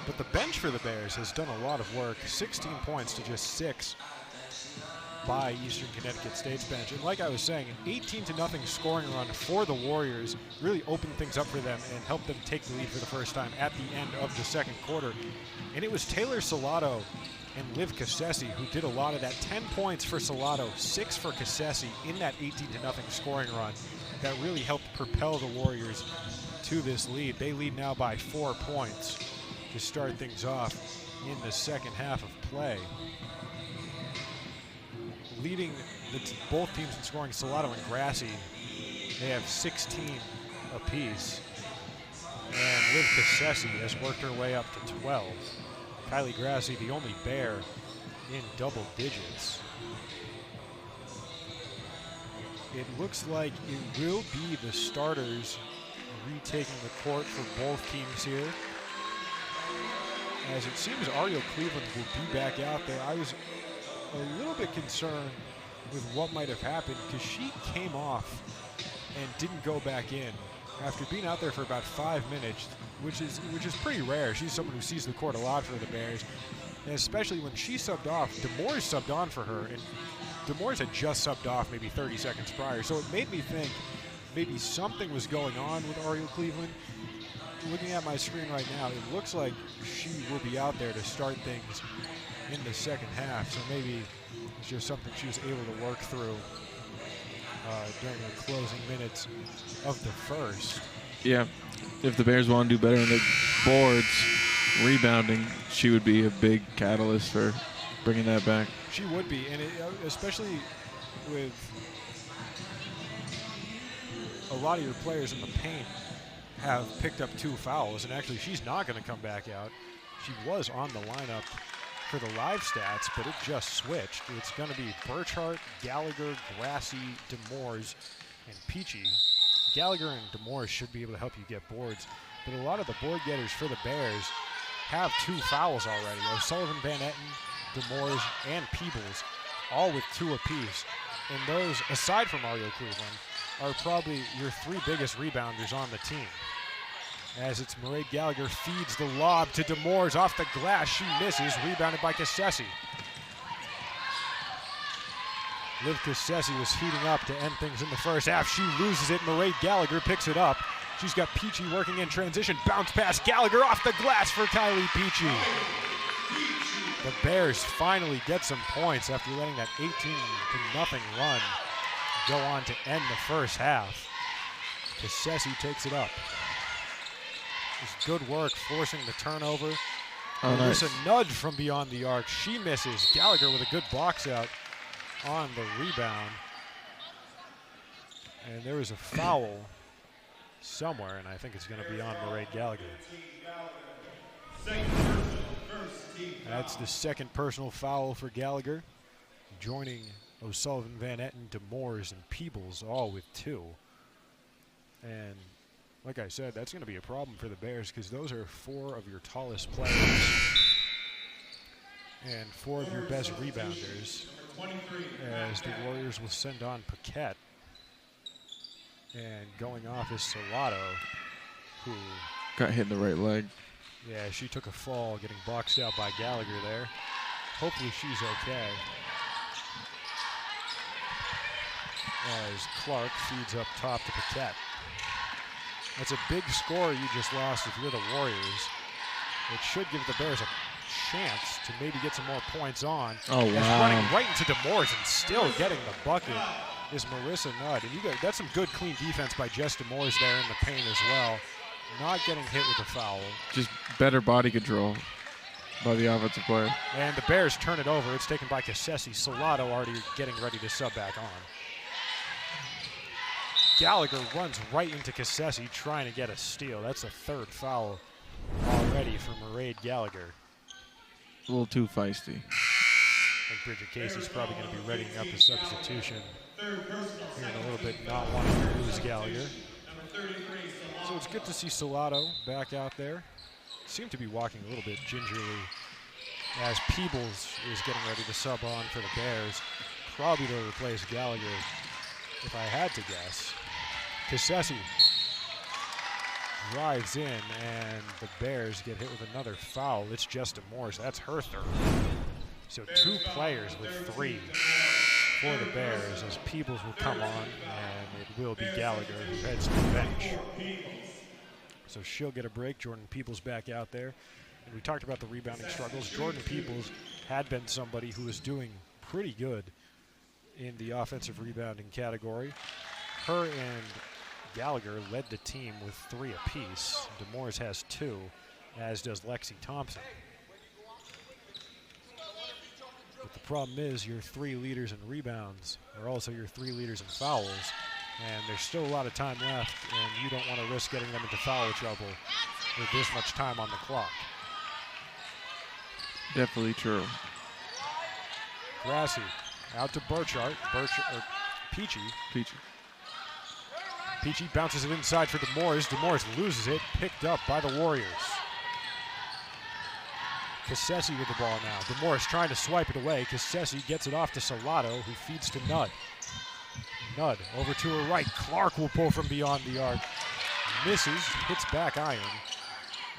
But the bench for the Bears has done a lot of work. 16 points to just 6 by Eastern Connecticut State's bench. And like I was saying, an 18-0 scoring run for the Warriors really opened things up for them and helped them take the lead for the first time at the end of the second quarter. And it was Taylor Salato and Liv Cassesi who did a lot of that. 10 points for Salato, 6 for Cassesi in that 18-0 scoring run that really helped propel the Warriors to this lead. They lead now by 4 points to start things off in the second half of play. leading both teams in scoring. Salato and Grassi, they have 16 apiece. And Liv Cassesi has worked her way up to 12. Kylie Grassi, the only Bear in double digits. It looks like it will be the starters retaking the court for both teams here. As it seems Ariel Cleveland will be back out there. I was a little bit concerned with what might have happened because she came off and didn't go back in after being out there for about 5 minutes, which is pretty rare. She's someone who sees the court a lot for the Bears, and especially when she subbed off, Demores subbed on for her, and Demores had just subbed off maybe 30 seconds prior, so it made me think maybe something was going on with Ariel Cleveland. Looking at my screen right now, it looks like she will be out there to start things in the second half, so maybe it's just something she was able to work through during the closing minutes of the first. Yeah, if the Bears want to do better on the boards, rebounding, she would be a big catalyst for bringing that back. She would be, and especially with a lot of your players in the paint have picked up 2 fouls, and actually she's not going to come back out. She was on the lineup for the live stats, but it just switched. It's going to be Burchart, Gallagher, Grassi, Demores, and Peachy. Gallagher and Demores should be able to help you get boards, but a lot of the board getters for the Bears have 2 fouls already. O'Sullivan, Van Etten, Demores, and Peebles, all with 2 apiece. And those, aside from Ariel Cleveland, are probably your 3 biggest rebounders on the team. As it's Mairead Gallagher feeds the lob to Demores off the glass. She misses, rebounded by Cassesi. Liv Cassesi was heating up to end things in the first half. She loses it. Mairead Gallagher picks it up. She's got Peachy working in transition. Bounce pass, Gallagher off the glass for Kylie Peachy. The Bears finally get some points after letting that 18-0 run go on to end the first half. Cassesi takes it up. It's good work forcing the turnover. There's a nudge from beyond the arc. She misses. Gallagher with a good box out on the rebound. And there is a foul somewhere, and I think it's going to be on Mairead Gallagher. That's the second personal foul for Gallagher, joining O'Sullivan, Van Etten, Demores, and Peebles, all with 2. And like I said, that's going to be a problem for the Bears because those are 4 of your tallest players and 4 of your best rebounders, as the Warriors will send on Paquette. And going off is Salato, who got hit in the right leg. Yeah, she took a fall, getting boxed out by Gallagher there. Hopefully she's okay. As Clark feeds up top to Paquette. That's a big score you just lost if you're the Warriors. It should give the Bears a chance to maybe get some more points on. Oh, wow. wow. Running right into Demores and still getting the bucket is Marissa Nudd. And that's some good, clean defense by Jess Demores there in the paint as well. Not getting hit with the foul. Just better body control by the offensive player. And the Bears turn it over. It's taken by Cassesi. Salato already getting ready to sub back on. Gallagher runs right into Cassesi trying to get a steal. That's a 3rd foul already for Mairead Gallagher. A little too feisty. I think Bridget Casey's probably going to be readying up a substitution here in a little bit, not wanting to lose Gallagher. So it's good to see Salato back out there. Seemed to be walking a little bit gingerly as Peebles is getting ready to sub on for the Bears. Probably to replace Gallagher, if I had to guess. Cassesi drives in, and the Bears get hit with another foul. It's just Demores. That's her 3rd. So 2 players with 3 for the Bears as Peebles will come on, and it will be Gallagher who heads to the bench. So she'll get a break. Jordan Peebles back out there. And we talked about the rebounding struggles. Jordan Peebles had been somebody who was doing pretty good in the offensive rebounding category. Her and Gallagher led the team with 3 apiece. Demores has 2, as does Lexi Thompson. With the problem is your 3 leaders in rebounds are also your 3 leaders in fouls, and there's still a lot of time left, and you don't want to risk getting them into foul trouble with this much time on the clock. Definitely true. Grassi out to Peachy. Peachy bounces it inside for Demores. Demores loses it, picked up by the Warriors. Cassesi with the ball now. Demores trying to swipe it away. Cassesi gets it off to Salato, who feeds to Nudd. Nudd over to her right. Clark will pull from beyond the arc. Misses, hits back iron,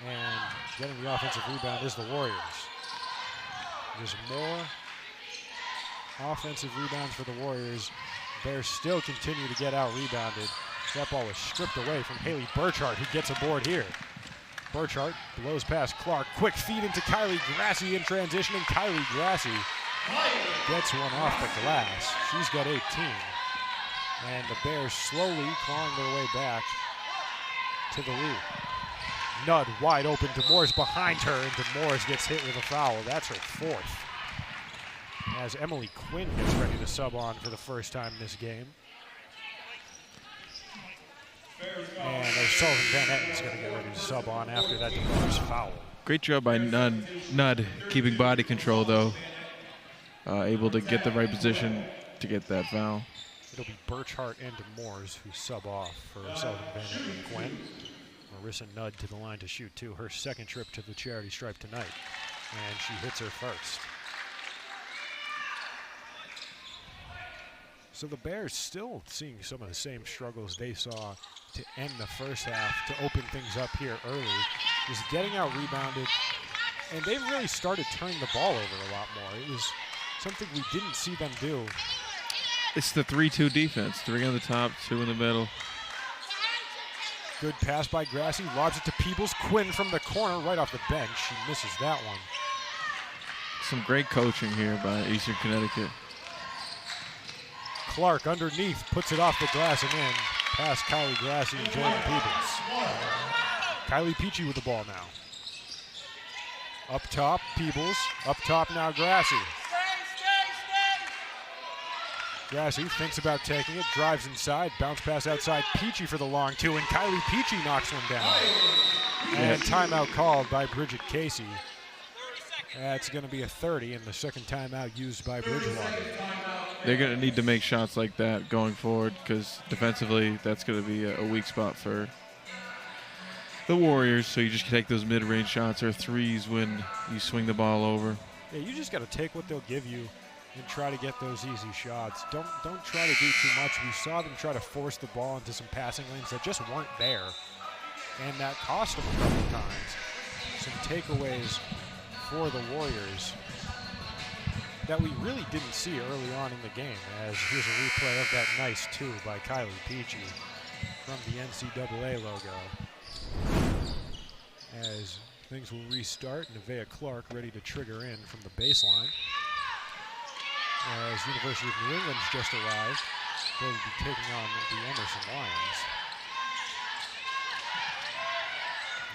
and getting the offensive rebound is the Warriors. There's more offensive rebounds for the Warriors. Bears still continue to get out-rebounded. That ball was stripped away from Haley Burchart, who gets a board here. Burchart blows past Clark. Quick feed into Kylie Grassi in transition, and Kylie Grassi gets one off the glass. She's got 18. And the Bears slowly clawing their way back to the lead. Nudd wide open. Demores behind her, and Demores gets hit with a foul. That's her 4th. As Emily Quinn gets ready to sub on for the first time this game. And as Sullivan Van Etten's going to get ready to sub on after that Demores foul. Great job by Nudd keeping body control, though. Able to get the right position to get that foul. It'll be Burchart and Demores who sub off for Sullivan Van Etten and Quinn. Marissa Nudd to the line to shoot 2. Her 2nd trip to the charity stripe tonight. And she hits her 1st. So the Bears still seeing some of the same struggles they saw to end the first half, to open things up here early. Just getting out rebounded, and they've really started turning the ball over a lot more. It was something we didn't see them do. It's the 3-2 defense. 3 on the top, 2 in the middle. Good pass by Grassi, lobs it to Peebles. Quinn from the corner, right off the bench. She misses that one. Some great coaching here by Eastern Connecticut. Clark underneath, puts it off the glass and in. Past Kylie Grassi and Jordan Peebles. Kylie Peachy with the ball now. Up top, Peebles. Up top now, Grassi. Grassi thinks about taking it, drives inside, bounce pass outside. Peachy for the long 2, and Kylie Peachy knocks one down. And timeout called by Bridget Casey. That's going to be a 30, and the 2nd timeout used by Bridgewater. They're going to need to make shots like that going forward, because defensively that's going to be a weak spot for the Warriors. So you just take those mid-range shots or threes when you swing the ball over. Yeah, you just got to take what they'll give you and try to get those easy shots. Don't try to do too much. We saw them try to force the ball into some passing lanes that just weren't there, and that cost them a couple times. Some takeaways for the Warriors that we really didn't see early on in the game, as here's a replay of that nice 2 by Kylie Peachy from the NCAA logo. As things will restart, Nevaeh Clark ready to trigger in from the baseline. As University of New England's just arrived, they'll be taking on the Emerson Lions.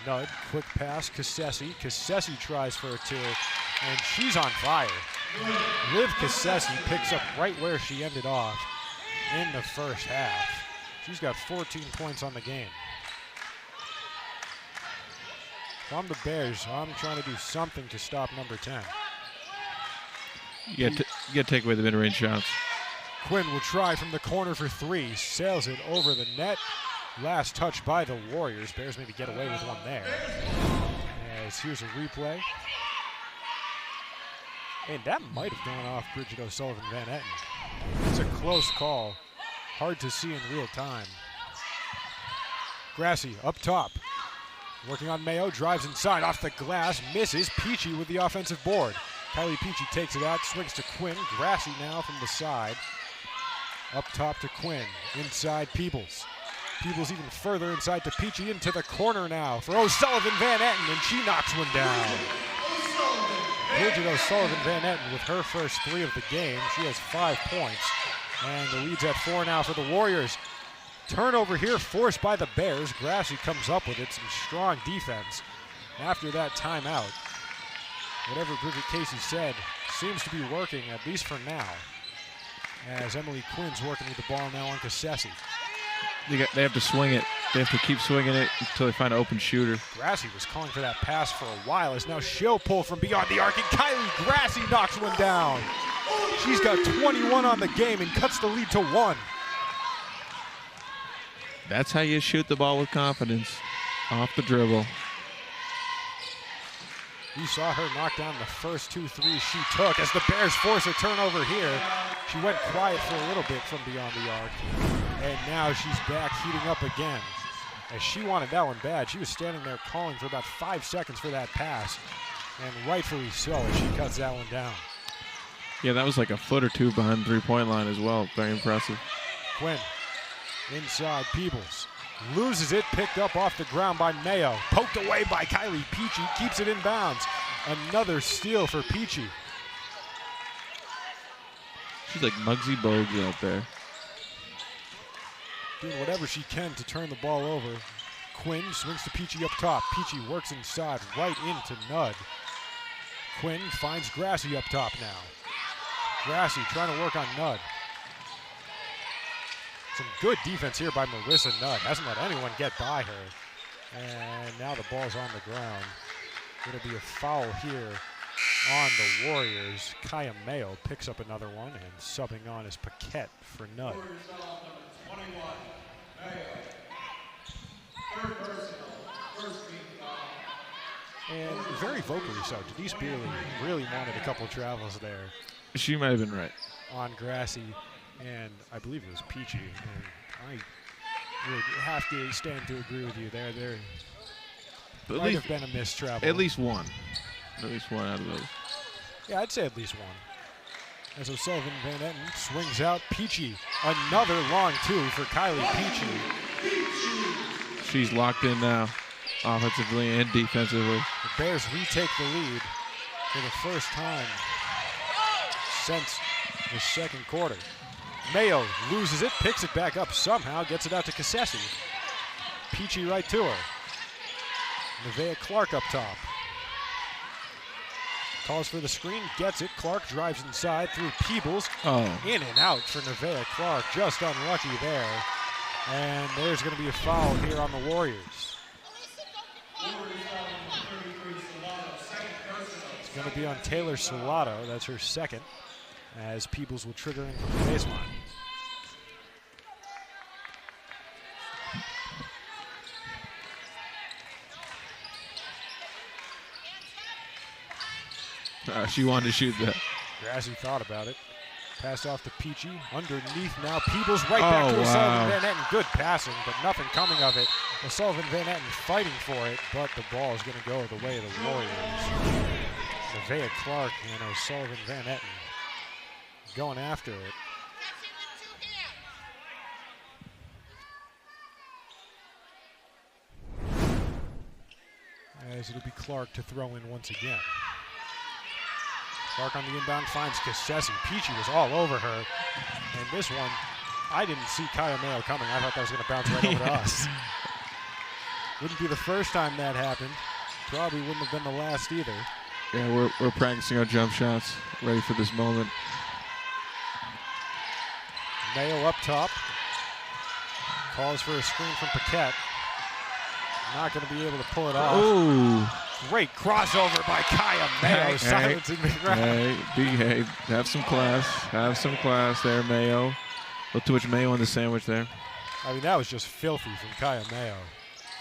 Nudd, quick pass, Cassesi. Cassesi tries for a 2, and she's on fire. Liv Cassesi picks up right where she ended off in the first half. She's got 14 points on the game. If I'm the Bears, I'm trying to do something to stop number 10. You got to take away the mid-range shots. Quinn will try from the corner for 3. Sails it over the net. Last touch by the Warriors. Bears maybe get away with one there. As here's a replay. And that might have gone off Bridget O'Sullivan Van Etten. It's a close call. Hard to see in real time. Grassi up top. Working on Mayo, drives inside, off the glass, misses. Peachy with the offensive board. Kylie Peachy takes it out, swings to Quinn. Grassi now from the side. Up top to Quinn, inside Peebles. Peebles even further inside to Peachy, into the corner now for O'Sullivan Van Etten, and she knocks one down. Bridget O'Sullivan Van Etten with her first 3 of the game. She has 5 points, and the lead's at 4 now for the Warriors. Turnover here forced by the Bears. Grassi comes up with it, some strong defense after that timeout. Whatever Bridget Casey said, seems to be working, at least for now, as Emily Quinn's working with the ball now on Cassesi. They have to swing it. They have to keep swinging it until they find an open shooter. Grassi was calling for that pass for a while, as now she'll pull from beyond the arc, and Kylie Grassi knocks one down. She's got 21 on the game and cuts the lead to 1. That's how you shoot the ball with confidence, off the dribble. You saw her knock down the first 2 threes she took as the Bears force a turnover here. She went quiet for a little bit from beyond the arc, and now she's back heating up again. As she wanted that one bad, she was standing there calling for about 5 seconds for that pass, and rightfully so as she cuts that one down. Yeah, that was like a foot or two behind the three-point line as well. Very impressive. Quinn, inside Peebles. Loses it, picked up off the ground by Mayo. Poked away by Kylie Peachy, keeps it in bounds. Another steal for Peachy. She's like Muggsy Bogues out there. Doing whatever she can to turn the ball over. Quinn swings to Peachy up top. Peachy works inside, right into Nudd. Quinn finds Grassi up top now. Grassi trying to work on Nudd. Some good defense here by Marissa Nudd. Hasn't let anyone get by her. And now the ball's on the ground. It'll be a foul here on the Warriors. Kaya Mayo picks up another one, and subbing on is Paquette for Nudd. And very vocally so. Denise Beerley really wanted a couple travels there. She might have been right. On Grassi, and I believe it was Peachy. And I would have to stand to agree with you there. There might have been a missed travel. At least one. At least one out of those. Yeah, I'd say at least one. As O'Sullivan Van Etten swings out, Peachy. Another long 2 for Kylie Peachy. She's locked in now, offensively and defensively. The Bears retake the lead for the first time since the second quarter. Mayo loses it, picks it back up somehow, gets it out to Cassesi. Peachy right to her. Nevaeh Clark up top. Calls for the screen, gets it. Clark drives inside through Peebles. In and out for Nevaeh Clark. Just unlucky there. And there's going to be a foul here on the Warriors. It's going to be on Taylor Salato. That's her second, as Peebles will trigger in from the baseline. She wanted to shoot that. Grassi thought about it. Pass off to Peachy. Underneath now. Peebles right back to O'Sullivan Van Etten. Good passing, but nothing coming of it. O'Sullivan Van Etten fighting for it, but the ball is going to go the way of the Warriors. Nevaeh Clark and O'Sullivan Van Etten going after it. As it'll be Clark to throw in once again. Clark on the inbound finds Cassesi. Peachy was all over her. And this one, I didn't see Kaya Mayo coming. I thought that was going to bounce right over to us. Wouldn't be the first time that happened. Probably wouldn't have been the last either. Yeah, we're practicing our jump shots, ready for this moment. Mayo up top. Calls for a screen from Paquette. Not going to be able to pull it off. Ooh. Great crossover by Kaya Mayo, silencing McGrath. Hey, have some class. Have some class there, Mayo. A little too much mayo on the sandwich there. I mean, that was just filthy from Kaya Mayo.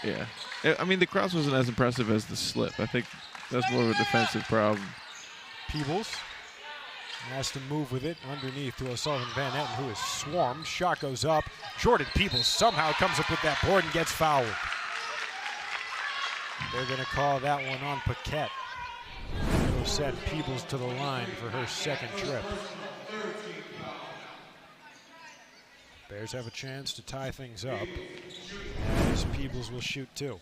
Yeah. I mean, the cross wasn't as impressive as the slip. I think that's more of a defensive problem. Peebles has to move with it underneath to O'Sullivan Van Etten, who is swarmed. Shot goes up. Jordan Peebles somehow comes up with that board and gets fouled. They're going to call that one on Paquette. It'll send Peebles to the line for her second trip. Bears have a chance to tie things up, as Peebles will shoot 2.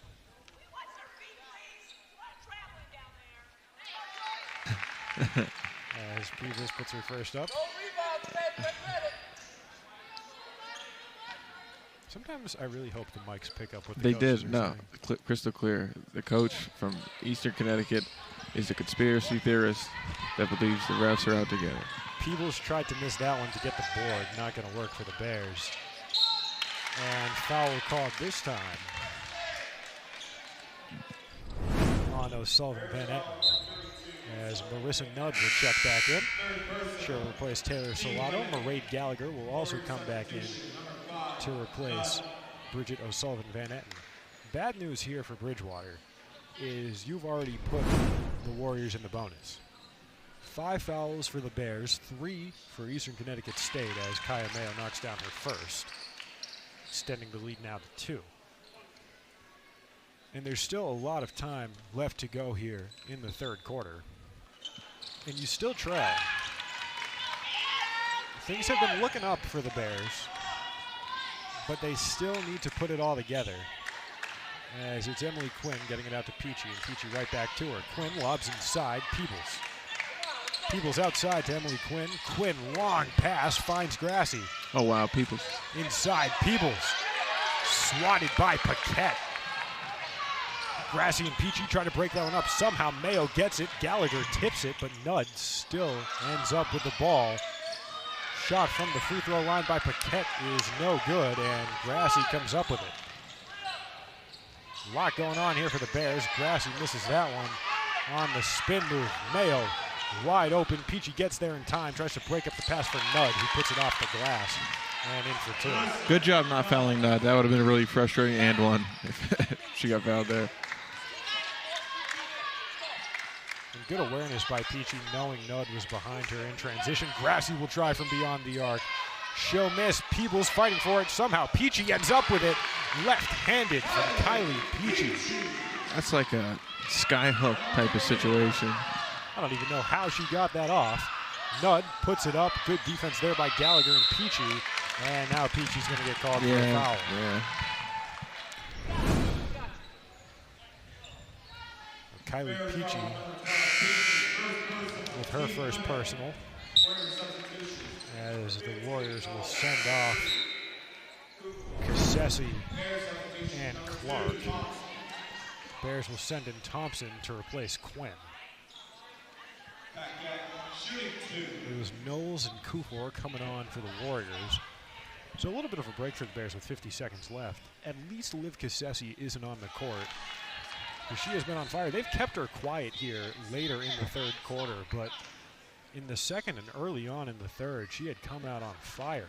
As Peebles puts her first up. Sometimes I really hope the mics pick up what the They coaches did. are No, saying. crystal clear. The coach from Eastern Connecticut is a conspiracy theorist that believes the refs are out to get it. Peebles tried to miss that one to get the board. Not going to work for the Bears. And foul called this time on O'Sullivan Van Etten, as Marissa Nudd will check back in. She'll replace Taylor Salato. Mairead Gallagher will also come back in to replace Bridget O'Sullivan Van Etten. Bad news here for Bridgewater is you've already put the Warriors in the bonus. 5 fouls for the Bears, 3 for Eastern Connecticut State as Kaya Mayo knocks down her first, extending the lead now to 2. And there's still a lot of time left to go here in the third quarter. And you still trail. Things have been looking up for the Bears, but they still need to put it all together. As it's Emily Quinn getting it out to Peachy, and Peachy right back to her. Quinn lobs inside, Peebles. Peebles outside to Emily Quinn. Quinn, long pass, finds Grassy. Oh, wow, Peebles. Inside, Peebles. Swatted by Paquette. Grassy and Peachy try to break that one up. Somehow Mayo gets it. Gallagher tips it, but Nudd still ends up with the ball. Shot from the free throw line by Paquette is no good, and Grassy comes up with it. A lot going on here for the Bears. Grassy misses that one on the spin move. Mayo wide open. Peachy gets there in time, tries to break up the pass for Nudd, who puts it off the glass and in for 2. Good job not fouling Nudd. That would have been really frustrating and one if she got fouled there. And good awareness by Peachy, knowing Nudd was behind her in transition. Grassy will try from beyond the arc. She'll miss. Peebles fighting for it. Somehow Peachy ends up with it. Left-handed from Kylie Peachy. That's like a sky hook type of situation. I don't even know how she got that off. Nudd puts it up. Good defense there by Gallagher and Peachy. And now Peachy's going to get called for a foul. Yeah. Kylie Peachy with her first personal, as the Warriors will send off Cassesi and Clark. Bears will send in Thompson to replace Quinn. It was Knowles and Kufor coming on for the Warriors. So a little bit of a break for the Bears with 50 seconds left. At least Liv Cassesi isn't on the court, because she has been on fire. They've kept her quiet here later in the third quarter, but in the second and early on in the third, she had come out on fire.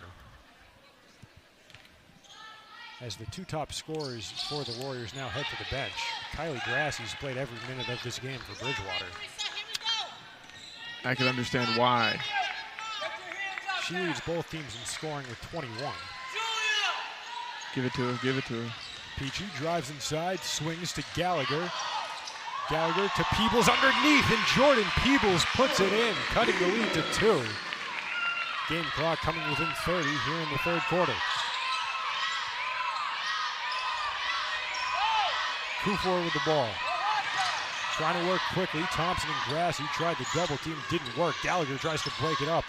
As the 2 top scorers for the Warriors now head to the bench. Kylie Grassy's played every minute of this game for Bridgewater. I can understand why. She leads both teams in scoring with 21. Give it to her, give it to her. Peachy drives inside, swings to Gallagher. Gallagher to Peebles underneath, and Jordan Peebles puts it in, cutting the lead to 2. Game clock coming within 30 here in the third quarter. Kufor with the ball. Trying to work quickly. Thompson and Grassy tried to double team, didn't work. Gallagher tries to break it up.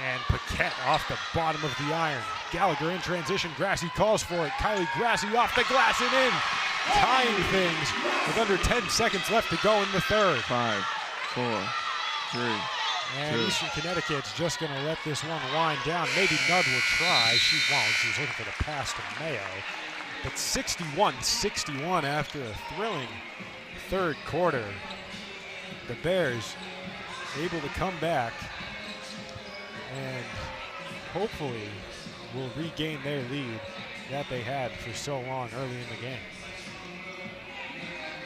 And Paquette off the bottom of the iron. Gallagher in transition. Grassy calls for it. Kylie Grassy off the glass and in. Tying things with under 10 seconds left to go in the third. 5, 4, 3. And 2. Eastern Connecticut's just going to let this one wind down. Maybe Nudd will try. She won't. She was looking for the pass to Mayo. But 61-61 after a thrilling third quarter. The Bears able to come back and hopefully will regain their lead that they had for so long early in the game.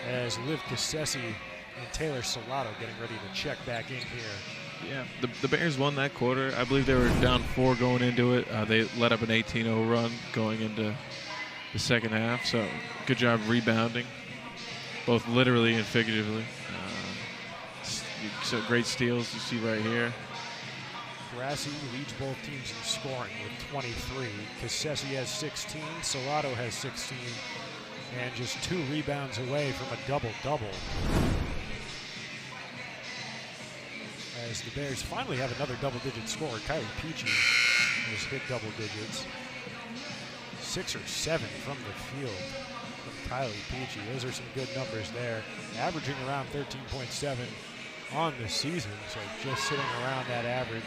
As Liv Cassesi and Taylor Salato getting ready to check back in here. Yeah, the Bears won that quarter. I believe they were down 4 going into it. They let up an 18-0 run going into the second half, so good job rebounding, both literally and figuratively. So great steals you see right here. Grassy leads both teams in scoring with 23. Cassesi has 16, Salato has 16, and just 2 rebounds away from a double-double. As the Bears finally have another double-digit score, Kylie Peachy has hit double digits. 6 or 7 from the field from Kylie Peachy. Those are some good numbers there. Averaging around 13.7 on the season, so just sitting around that average.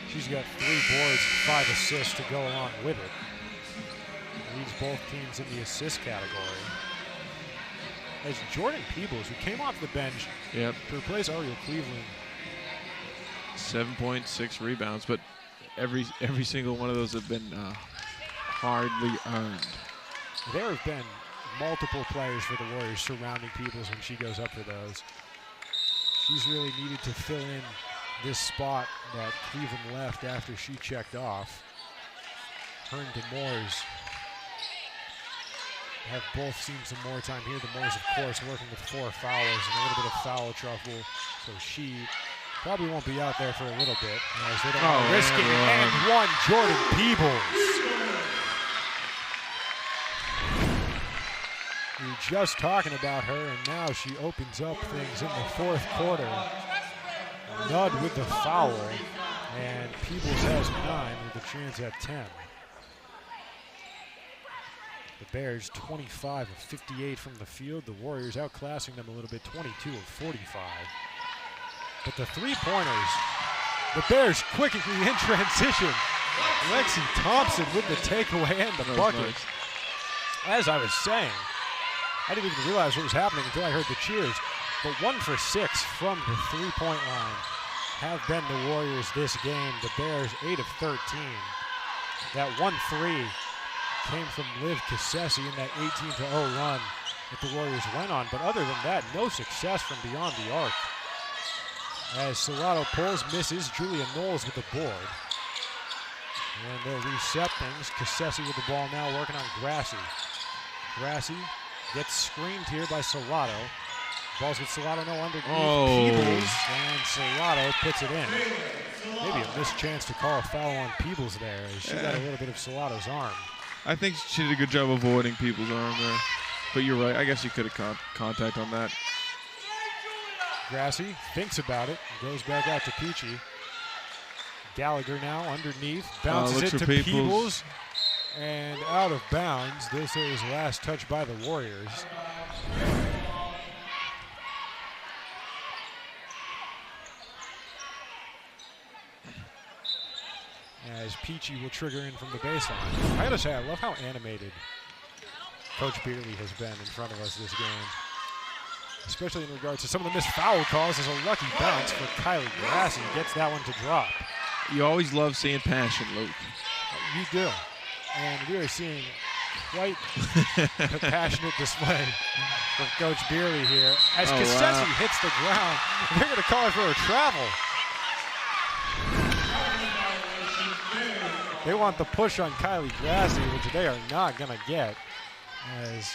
She's got 3 boards, 5 assists to go along with it. Leads both teams in the assist category. As Jordan Peebles, who came off the bench to replace Ariel Cleveland. 7.6 rebounds, but every single one of those have been hardly earned. There have been multiple players for the Warriors surrounding Peebles when she goes up for those. She's really needed to fill in this spot that Cleveland left after she checked off. Her and DeMoores have both seen some more time here. DeMoores, of course, working with 4 fouls and a little bit of foul trouble, so she probably won't be out there for a little bit. As they don't want to risk it. And one, Jordan Peebles. We were just talking about her, and now she opens up things in the 4th quarter. Nudd with the foul, and Peebles has 9 with a chance at 10. The Bears 25 of 58 from the field. The Warriors outclassing them a little bit, 22 of 45. But the 3-pointers, the Bears quickly in transition. Lexi Thompson with the takeaway and the bucket. Nice. As I was saying, I didn't even realize what was happening until I heard the cheers. But 1 for 6 from the 3-point line have been the Warriors this game. The Bears 8 of 13. That 1-3 came from Liv Cassesi in that 18-0 run that the Warriors went on. But other than that, no success from beyond the arc. As Serrato pulls, misses, Julia Knowles with the board. And they'll reset things. Cassesi with the ball now, working on Grassi. Grassi gets screened here by Serrato. Ball's with Serrato, no underneath. Peebles, and Serrato puts it in. Maybe a missed chance to call a foul on Peebles there. She got a little bit of Serrato's arm. I think she did a good job avoiding Peebles' arm there. But you're right. I guess you could have contact on that. Grassi thinks about it, goes back out to Peachy. Gallagher now underneath, bounces it to Peebles, and out of bounds. This is last touch by the Warriors. As Peachy will trigger in from the baseline. I gotta say, I love how animated Coach Beerley has been in front of us this game. Especially in regards to some of the missed foul calls. As a lucky bounce for Kylie Grassi. Gets that one to drop. You always love seeing passion, Luke. You do. And we are seeing quite a passionate display from Coach Beerley here. As Cassesi hits the ground, they're going to call it for a travel. They want the push on Kylie Grassi, which they are not going to get. As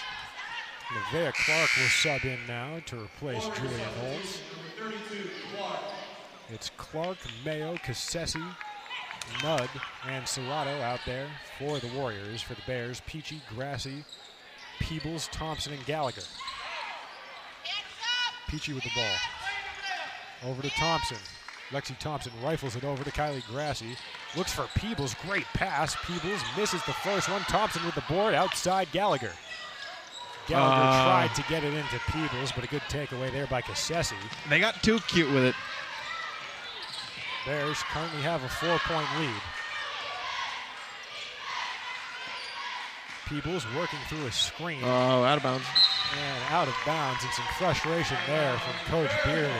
Nevaeh Clark will sub in now to replace Julia Knowles. It's Clark, Mayo, Cassesi, Nudd, and Serrato out there for the Warriors. For the Bears, Peachy, Grassi, Peebles, Thompson, and Gallagher. Peachy with the ball. Over to Thompson. Lexi Thompson rifles it over to Kylie Grassi. Looks for Peebles. Great pass. Peebles misses the first one. Thompson with the board. Outside Gallagher. Gallagher tried to get it into Peebles, but a good takeaway there by Cassesi. They got too cute with it. Bears currently have a 4-point lead. Peebles working through a screen. Oh, out of bounds. And out of bounds, and some frustration there from Coach Beerley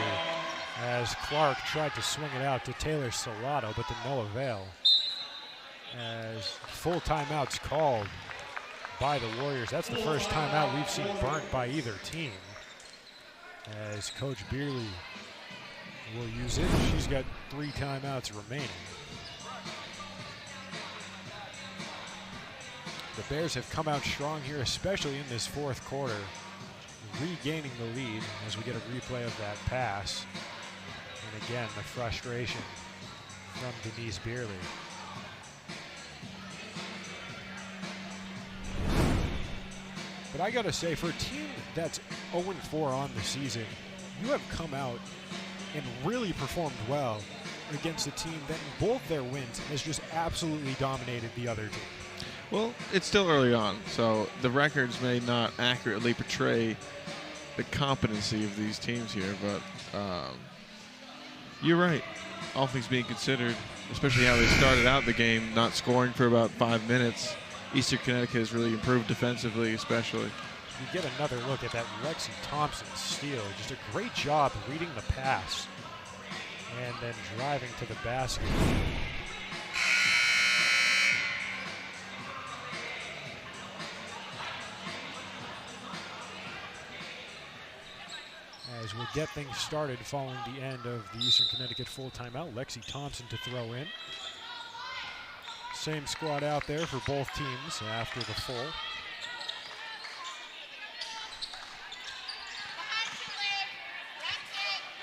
as Clark tried to swing it out to Taylor Serrato, but to no avail. As full timeouts called by the Warriors. That's the first timeout we've seen burnt by either team. As Coach Beerley will use it. She's got 3 timeouts remaining. The Bears have come out strong here, especially in this 4th quarter, regaining the lead as we get a replay of that pass. And again, the frustration from Denise Beerley. But I gotta say, for a team that's 0-4 on the season, you have come out and really performed well against a team that in both their wins has just absolutely dominated the other team. Well, it's still early on, so the records may not accurately portray the competency of these teams here, but you're right. All things being considered, especially how they started out the game, not scoring for about 5 minutes, Eastern Connecticut has really improved defensively, especially. You get another look at that Lexi Thompson steal. Just a great job reading the pass and then driving to the basket. As we'll get things started following the end of the Eastern Connecticut full timeout. Lexi Thompson to throw in. Same squad out there for both teams after the full.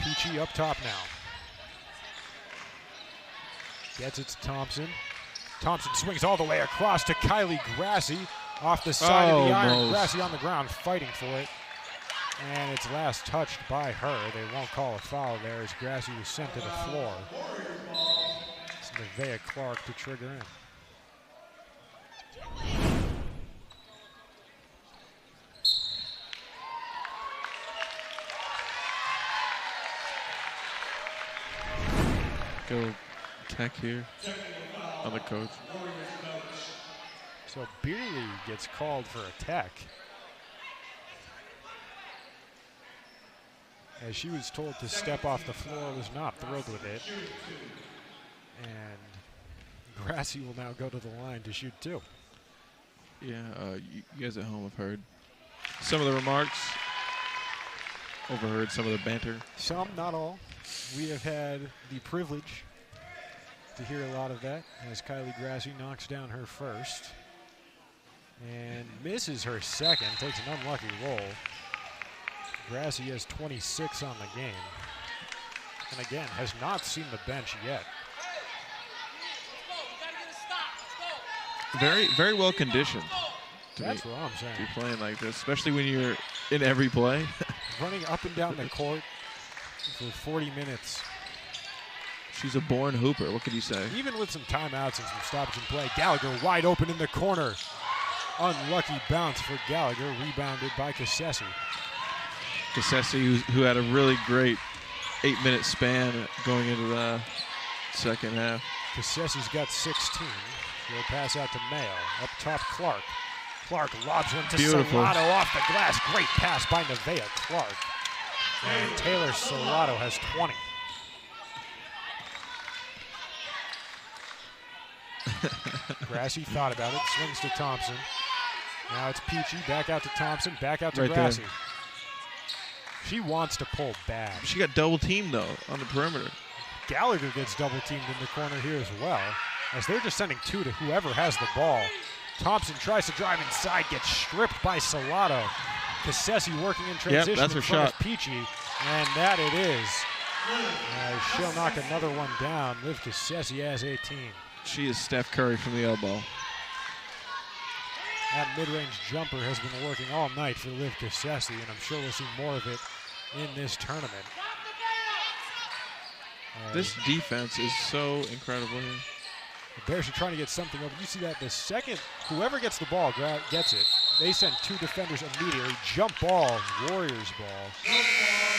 Peachy up top now. Gets it to Thompson. Thompson swings all the way across to Kylie Grassi off the side of the iron. Grassi on the ground fighting for it. And it's last touched by her. They won't call a foul there as Grassi was sent to the floor. It's Nevaeh Clark to trigger in. Go Tech here on the coach. So Beerley gets called for a Tech, as she was told to step off the floor, was not thrilled with it. And Grassi will now go to the line to shoot 2. Yeah, you guys at home have heard some of the remarks, overheard some of the banter. Some, not all. We have had the privilege to hear a lot of that as Kylie Grassi knocks down her first and misses her second, takes an unlucky roll. Grassi has 26 on the game, and again, has not seen the bench yet. Very, very well conditioned. That's what I'm saying. To be playing like this, especially when you're in every play. Running up and down the court for 40 minutes. She's a born hooper. What could you say? Even with some timeouts and some stoppage in play, Gallagher wide open in the corner. Unlucky bounce for Gallagher, rebounded by Cassesi. Cassesi, who had a really great 8-minute span going into the second half. Cassesi's got 16. He'll pass out to Mayo. Up top, Clark. Clark lobs one to Salato off the glass. Great pass by Nevaeh Clark. And Taylor Salato has 20. Grassi thought about it, swings to Thompson. Now it's Peachy, back out to Thompson, back out to Grassi. She wants to pull back. She got double teamed, though, on the perimeter. Gallagher gets double teamed in the corner here as well, as they're just sending 2 to whoever has the ball. Thompson tries to drive inside, gets stripped by Salato. Cassesi working in transition. Yep, that's her shot. Peachy, and that it is. She'll knock another one down. Liv Cassesi has 18. She is Steph Curry from the elbow. That mid-range jumper has been working all night for Liv Cassesi, and I'm sure we'll see more of it in this tournament. This defense is so incredible here. The Bears are trying to get something over. You see that the second whoever gets the ball gets it. They send 2 defenders immediately. Jump ball, Warriors ball.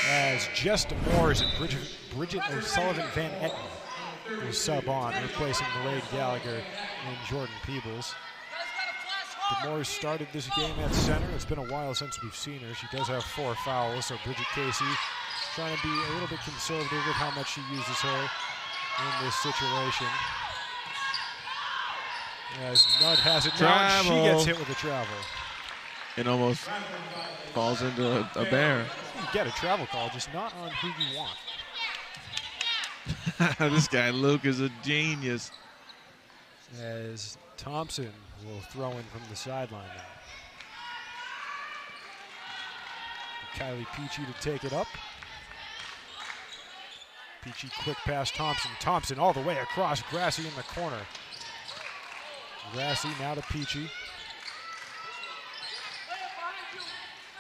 As Jess Moores and Bridget O'Sullivan Van Etten will sub on, replacing Mairead Gallagher and Jordan Peebles. Moores started this game at center. It's been a while since we've seen her. She does have 4 fouls, so Bridget Casey trying to be a little bit conservative with how much she uses her in this situation. As Nudd has it now, and she gets hit with a travel. It almost falls into a bear. You get a travel call, just not on who you want. This guy, Luke, is a genius. As Thompson will throw in from the sideline now. Kylie Peachy to take it up. Peachy quick pass Thompson. Thompson all the way across. Grassi in the corner. Grassi now to Peachy.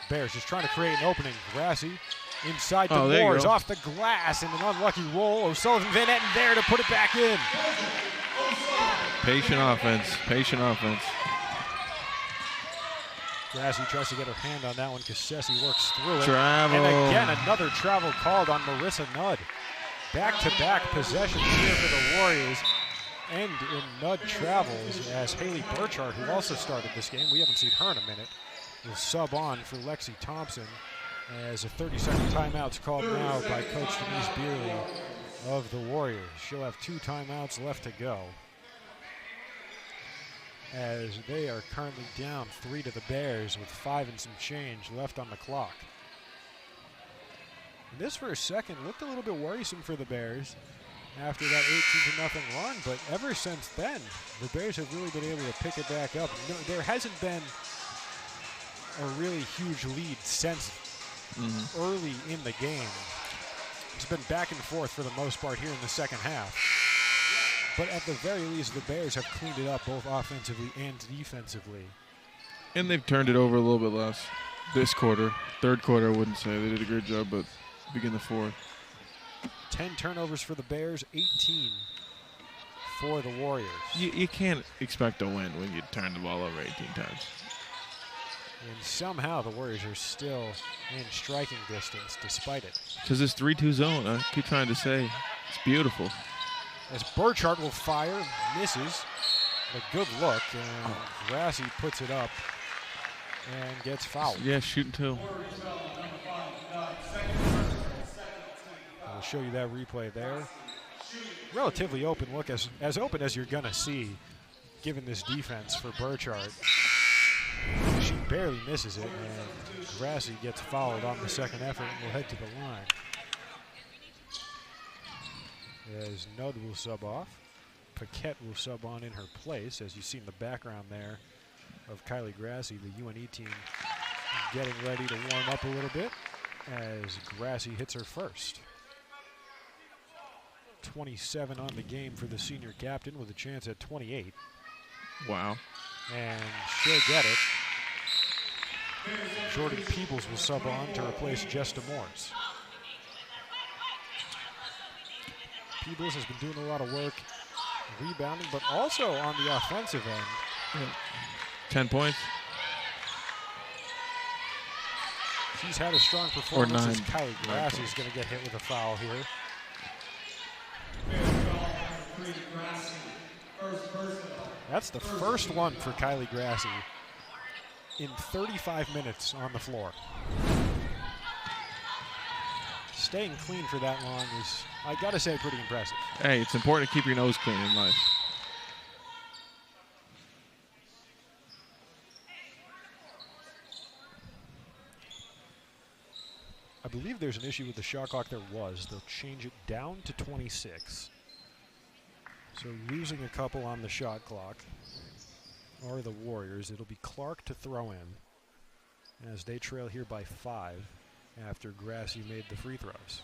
Bears just trying to create an opening. Grassi inside the Moores off the glass and an unlucky roll. O'Sullivan Van Etten there to put it back in. Patient offense, patient offense. Grassi tries to get her hand on that one. Cassesi works through it. Travel. And again, another travel called on Marissa Nudd. Back-to-back possessions here for the Warriors. End in Nudd travels as Haley Burchard, who also started this game, we haven't seen her in a minute, will sub on for Lexi Thompson as a 30-second timeout's called now by Coach Denise Beerley of the Warriors. She'll have 2 timeouts left to go as they are currently down 3 to the Bears with 5 and some change left on the clock. And this for a second looked a little bit worrisome for the Bears after that 18-0 run, but ever since then, the Bears have really been able to pick it back up. No, there hasn't been a really huge lead since early in the game. It's been back and forth for the most part here in the second half. But at the very least, the Bears have cleaned it up both offensively and defensively. And they've turned it over a little bit less this quarter. Third quarter, I wouldn't say. They did a great job, but begin the fourth. 10 turnovers for the Bears, 18 for the Warriors. You can't expect to win when you turn the ball over 18 times. And somehow the Warriors are still in striking distance despite it. Because this 3-2 zone, I keep trying to say, it's beautiful. As Burchard will fire, misses. A good look, and Grassi puts it up and gets fouled. Yeah, shooting 2. I'll show you that replay there. Relatively open look, as open as you're going to see, given this defense for Burchard. She barely misses it, and Grassi gets fouled on the second effort and will head to the line. As Nudd will sub off. Paquette will sub on in her place, as you see in the background there of Kylie Grassi, the UNE team getting ready to warm up a little bit as Grassi hits her first. 27 on the game for the senior captain with a chance at 28. Wow. And she'll get it. Jordan Peebles will sub on to replace Jesta Morse. Peebles has been doing a lot of work rebounding, but also on the offensive end. 10 points. She's had a strong performance as 9. Kylie Grassi is going to get hit with a foul here. That's the first one for Kylie Grassi in 35 minutes on the floor. Staying clean for that long is, I gotta say, pretty impressive. Hey, it's important to keep your nose clean in life. I believe there's an issue with the shot clock. There was. They'll change it down to 26. So losing a couple on the shot clock are the Warriors. It'll be Clark to throw in as they trail here by 5 after Grassi made the free throws.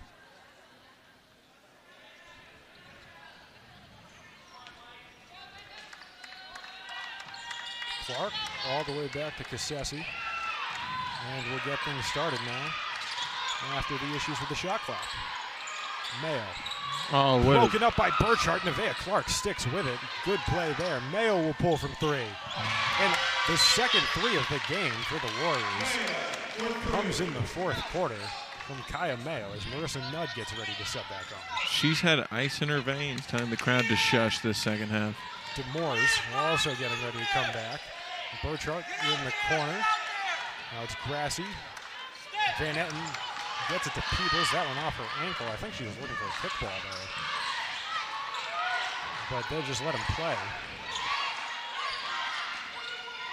Clark all the way back to Cassesi. And we'll get things started now after the issues with the shot clock. Mayo. Oh, broken up by Burchard. Nevaeh Clark sticks with it. Good play there. Mayo will pull from 3. And the second 3 of the game for the Warriors comes in the fourth quarter from Kaya Mayo as Marissa Nudd gets ready to set back on. She's had ice in her veins, telling the crowd to shush this second half. DeMoores also getting ready to come back. Burchard in the corner. Now it's Grassi. Van Etten gets it to Peebles. That one off her ankle. I think she was looking for a kickball there. But they'll just let him play.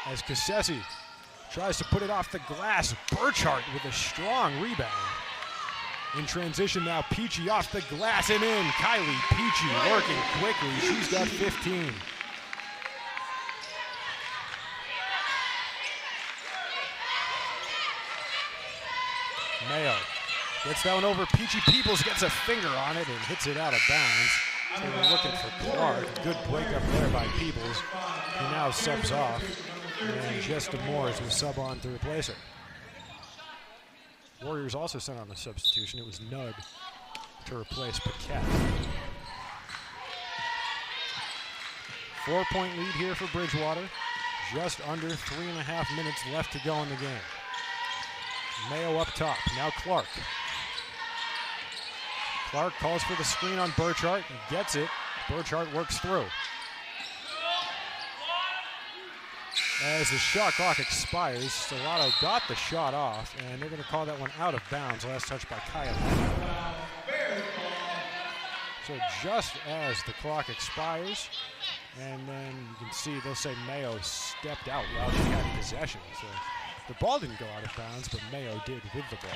As Cassesi tries to put it off the glass. Burchard with a strong rebound. In transition now, Peachy off the glass and in. Kylie Peachy working quickly. She's got 15. Mayo gets that one over. Peachy Peebles gets a finger on it and hits it out of bounds. So we're looking for Clark. Good break up there by Peebles, who now subs off. And Jesta Morris will sub on to replace her. Warriors also sent on a substitution. It was Nudd to replace Paquette. 4-point lead here for Bridgewater. Just under 3.5 minutes left to go in the game. Mayo up top, now Clark. Clark calls for the screen on Burchart, gets it. Burchart works through. As the shot clock expires, Stellato got the shot off, and they're going to call that one out of bounds. Last touch by Kyle. So just as the clock expires, and then you can see they'll say Mayo stepped out while she had possession. So the ball didn't go out of bounds, but Mayo did with the ball.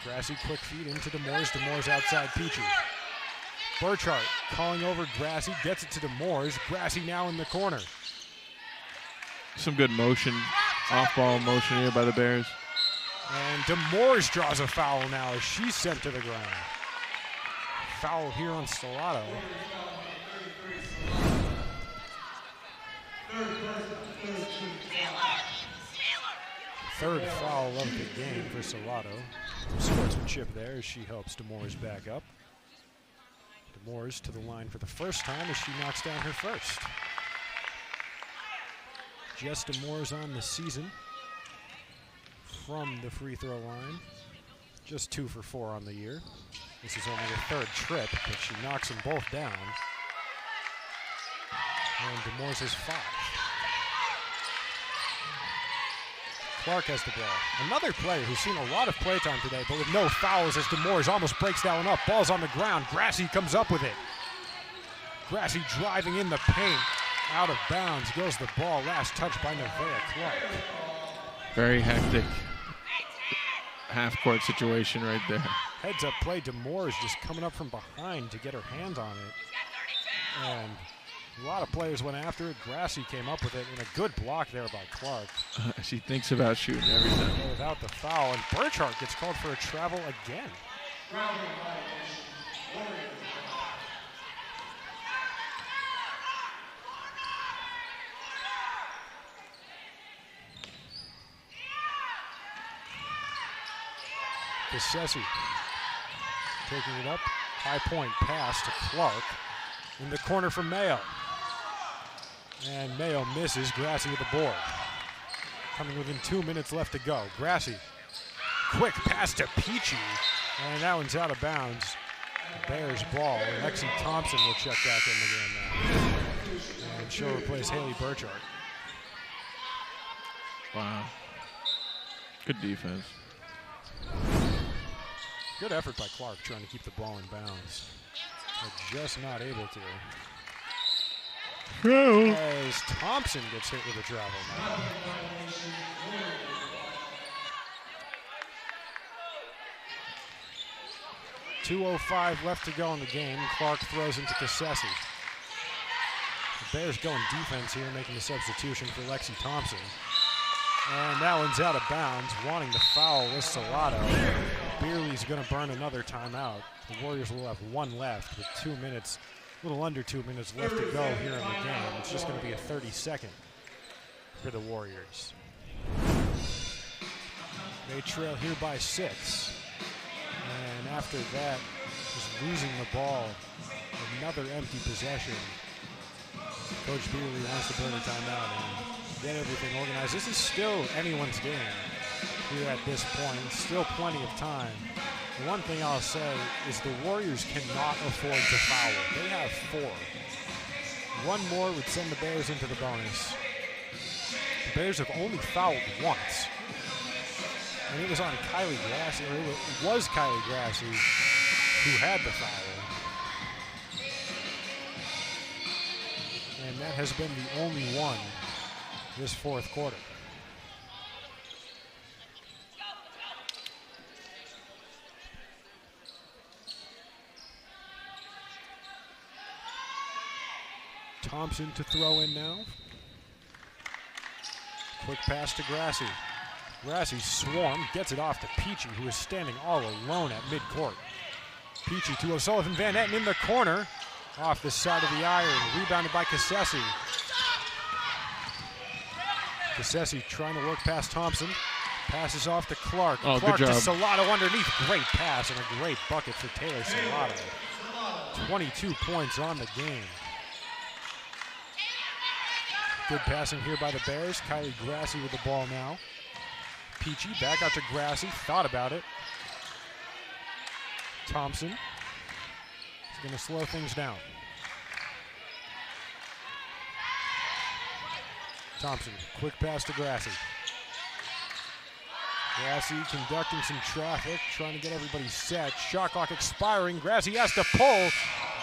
Grassy quick feed into Demores. Demores outside Peachy. Burchart calling over Grassy, gets it to Demores. Grassy now in the corner. Some good motion, off-ball motion here by the Bears. And Demores draws a foul now as she's sent to the ground. Foul here on Stellato. Third foul of the game for Stellato. Sportsmanship there as she helps Demores back up. Demores to the line for the first time as she knocks down her first. Jess Demores on the season from the free throw line. Just 2 for 4 on the year. This is only her third trip, but she knocks them both down. And Demores has 5. Clark has the ball. Another player who's seen a lot of playtime today, but with no fouls as Demores almost breaks that one up. Ball's on the ground. Grassy comes up with it. Grassy driving in the paint. Out of bounds goes the ball. Last touch by Nevaeh Clark. Very hectic half-court situation right there. Heads up play. Demores just coming up from behind to get her hands on it. And a lot of players went after it. Grassy came up with it, and a good block there by Clark. She thinks about shooting every time. Without the foul, and Burchart gets called for a travel again. Cassesi taking it up. High point pass to Clark. In the corner for Mayo. And Mayo misses. Grassy with the board. Coming within 2 minutes left to go. Grassy. Quick pass to Peachy. And that one's out of bounds. Bears ball. Lexi Thompson will check back in the game now. And she'll replace Haley Burchart. Wow. Good defense. Good effort by Clark trying to keep the ball in bounds. But just not able to. As Thompson gets hit with a travel now. .205 left to go in the game. Clark throws into Cassesi. The Bears going defense here, making the substitution for Lexi Thompson. And that one's out of bounds, wanting to foul with Stellato. Beerley's going to burn another timeout. The Warriors will have 1 left with 2 minutes, a little under 2 minutes left to go here in the game. It's just going to be a 30-second for the Warriors. They trail here by 6. And after that, just losing the ball, another empty possession. Coach Beerley wants to burn a timeout and get everything organized. This is still anyone's game here at this point. Still plenty of time. The one thing I'll say is the Warriors cannot afford to foul. They have 4. 1 more would send the Bears into the bonus. The Bears have only fouled once. And it was on Kylie Grassy, or it was Kylie Grassy who had the foul. And that has been the only one this 4th quarter. Thompson to throw in now. Quick pass to Grassy. Grassy swarm, gets it off to Peachy, who is standing all alone at midcourt. Peachy to O'Sullivan Van Etten in the corner. Off the side of the iron, rebounded by Cassesi. Cassesi trying to work past Thompson. Passes off to Clark. Oh, Clark good job. to Stellato underneath. Great pass and a great bucket for Taylor Stellato. 22 points on the game. Good passing here by the Bears. Kylie Grassi with the ball now. Peachy back out to Grassi. Thought about it. Thompson is going to slow things down. Thompson, quick pass to Grassi. Grassi conducting some traffic, trying to get everybody set. Shot clock expiring. Grassi has to pull.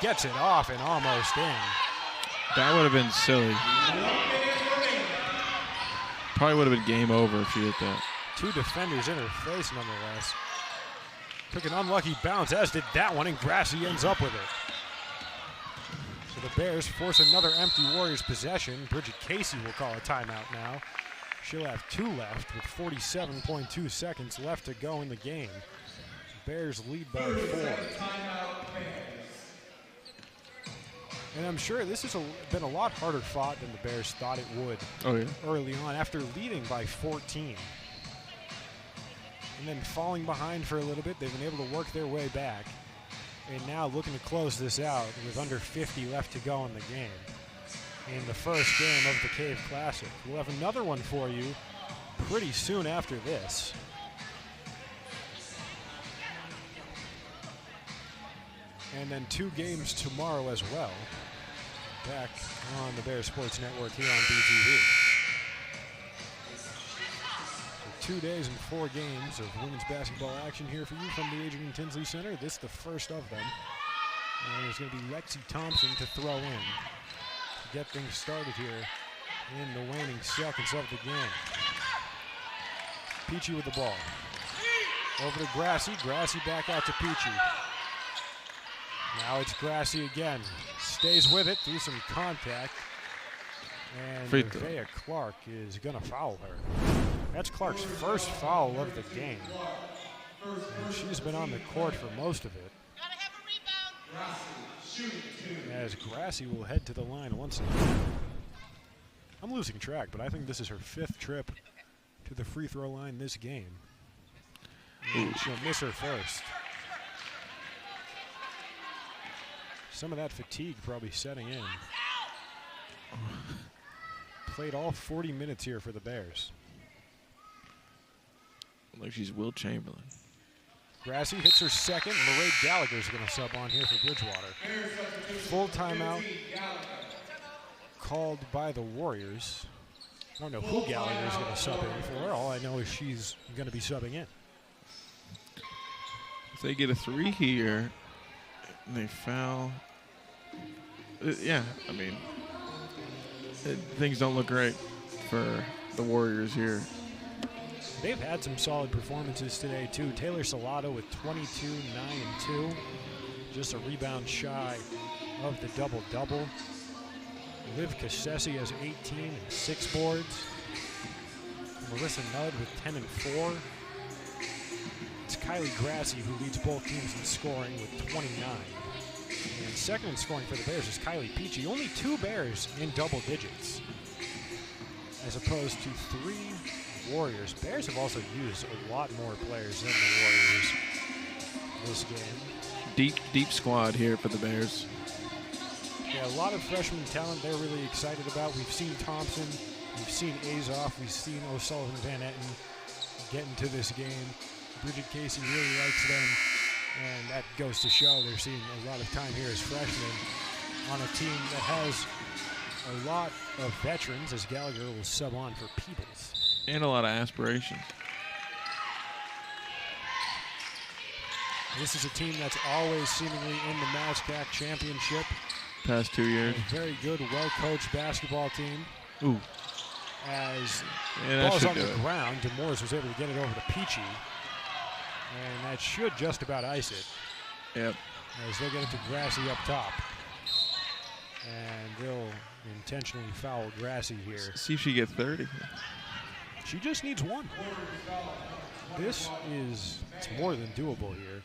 Gets it off and almost in. That would have been silly. Probably would have been game over if she hit that. 2 defenders in her face nonetheless. Took an unlucky bounce, as did that one, and Grassi ends up with it. So the Bears force another empty Warriors possession. Bridget Casey will call a timeout now. She'll have 2 left with 47.2 seconds left to go in the game. Bears lead by 4. And I'm sure this has been a lot harder fought than the Bears thought it would early on after leading by 14. And then falling behind for a little bit, they've been able to work their way back. And now looking to close this out with under 50 left to go in the game. In the first game of the Cave Classic. We'll have another one for you pretty soon after this. And then 2 games tomorrow as well. Back on the Bears Sports Network here on BTV. 2 days and 4 games of women's basketball action here for you from the Adrian Tinsley Center. This is the first of them. And it's going to be Lexi Thompson to throw in to get things started here in the waning seconds of the game. Peachy with the ball. Over to Grassi. Grassi back out to Peachy. Now it's Grassi again. Stays with it through some contact. And Nevaeh Clark is going to foul her. That's Clark's first foul of the game. And she's been on the court for most of it. As Grassi will head to the line once again. I'm losing track, but I think this is her 5th trip to the free throw line this game. And she'll miss her first. Some of that fatigue probably setting in. Played all 40 minutes here for the Bears. Like she's Will Chamberlain. Grassi hits her second. Marae Gallagher's going to sub on here for Bridgewater. Full timeout called by the Warriors. I don't know who Gallagher's going to sub in for. All I know is she's going to be subbing in. If they get a 3 here, and they foul. Yeah, I mean, things don't look great for the Warriors here. They've had some solid performances today, too. Taylor Salato with 22, 9, and 2. Just a rebound shy of the double-double. Liv Cassesi has 18 and 6 boards. Melissa Nudd with 10 and 4. It's Kylie Grassi who leads both teams in scoring with 29. And second in scoring for the Bears is Kylie Peachy. Only 2 Bears in double digits, as opposed to 3 Warriors. Bears have also used a lot more players than the Warriors this game. Deep squad here for the Bears. Yeah, a lot of freshman talent they're really excited about. We've seen Thompson, we've seen Azoff, we've seen O'Sullivan Van Etten get into this game. Bridget Casey really likes them, and that goes to show they're seeing a lot of time here as freshmen on a team that has a lot of veterans, as Gallagher will sub on for Peebles. And a lot of aspiration. This is a team that's always seemingly in the MASCAC championship. Past 2 years. A very good, well-coached basketball team. Ooh. As yeah, ball's on the ground, DeMoores was able to get it over to Peachy. And that should just about ice it. Yep. As they'll get it to Grassi up top. And they'll intentionally foul Grassi here. See if she gets 30. She just needs 1. This is, it's more than doable here.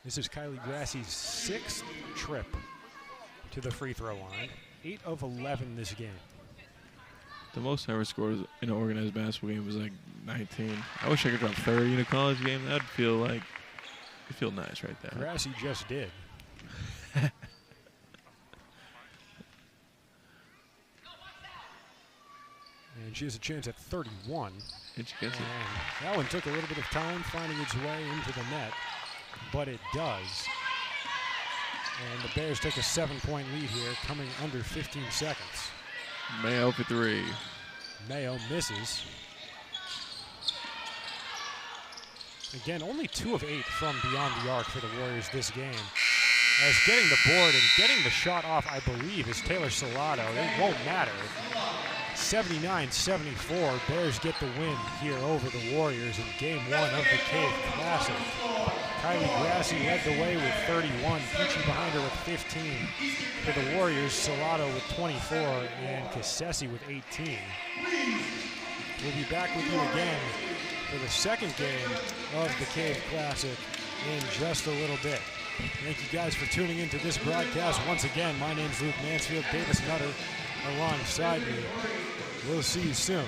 This is Kylie Grassi's 6th trip to the free throw line. 8 of 11 this game. The most I ever scored in an organized basketball game was like 19. I wish I could drop 30 in a college game. That'd feel like, it'd feel nice right there. Grassi just did. and she has a chance at 31. And she gets it. And that one took a little bit of time finding its way into the net, but it does. And the Bears take a 7-point lead here, coming under 15 seconds. Mayo for 3. Mayo misses. Again, only 2 of 8 from beyond the arc for the Warriors this game. As getting the board and getting the shot off, I believe, is Taylor Salato. It won't matter. 79-74, Bears get the win here over the Warriors in Game 1 of the Cave Classic. Kylie Grassi led the way with 31, Peachy behind her with 15. For the Warriors, Salato with 24 and Cassesi with 18. We'll be back with you again for the second game of the Cave Classic in just a little bit. Thank you guys for tuning into this broadcast. Once again, my name's Luke Mansfield, Davis Nutter alongside me. We'll see you soon.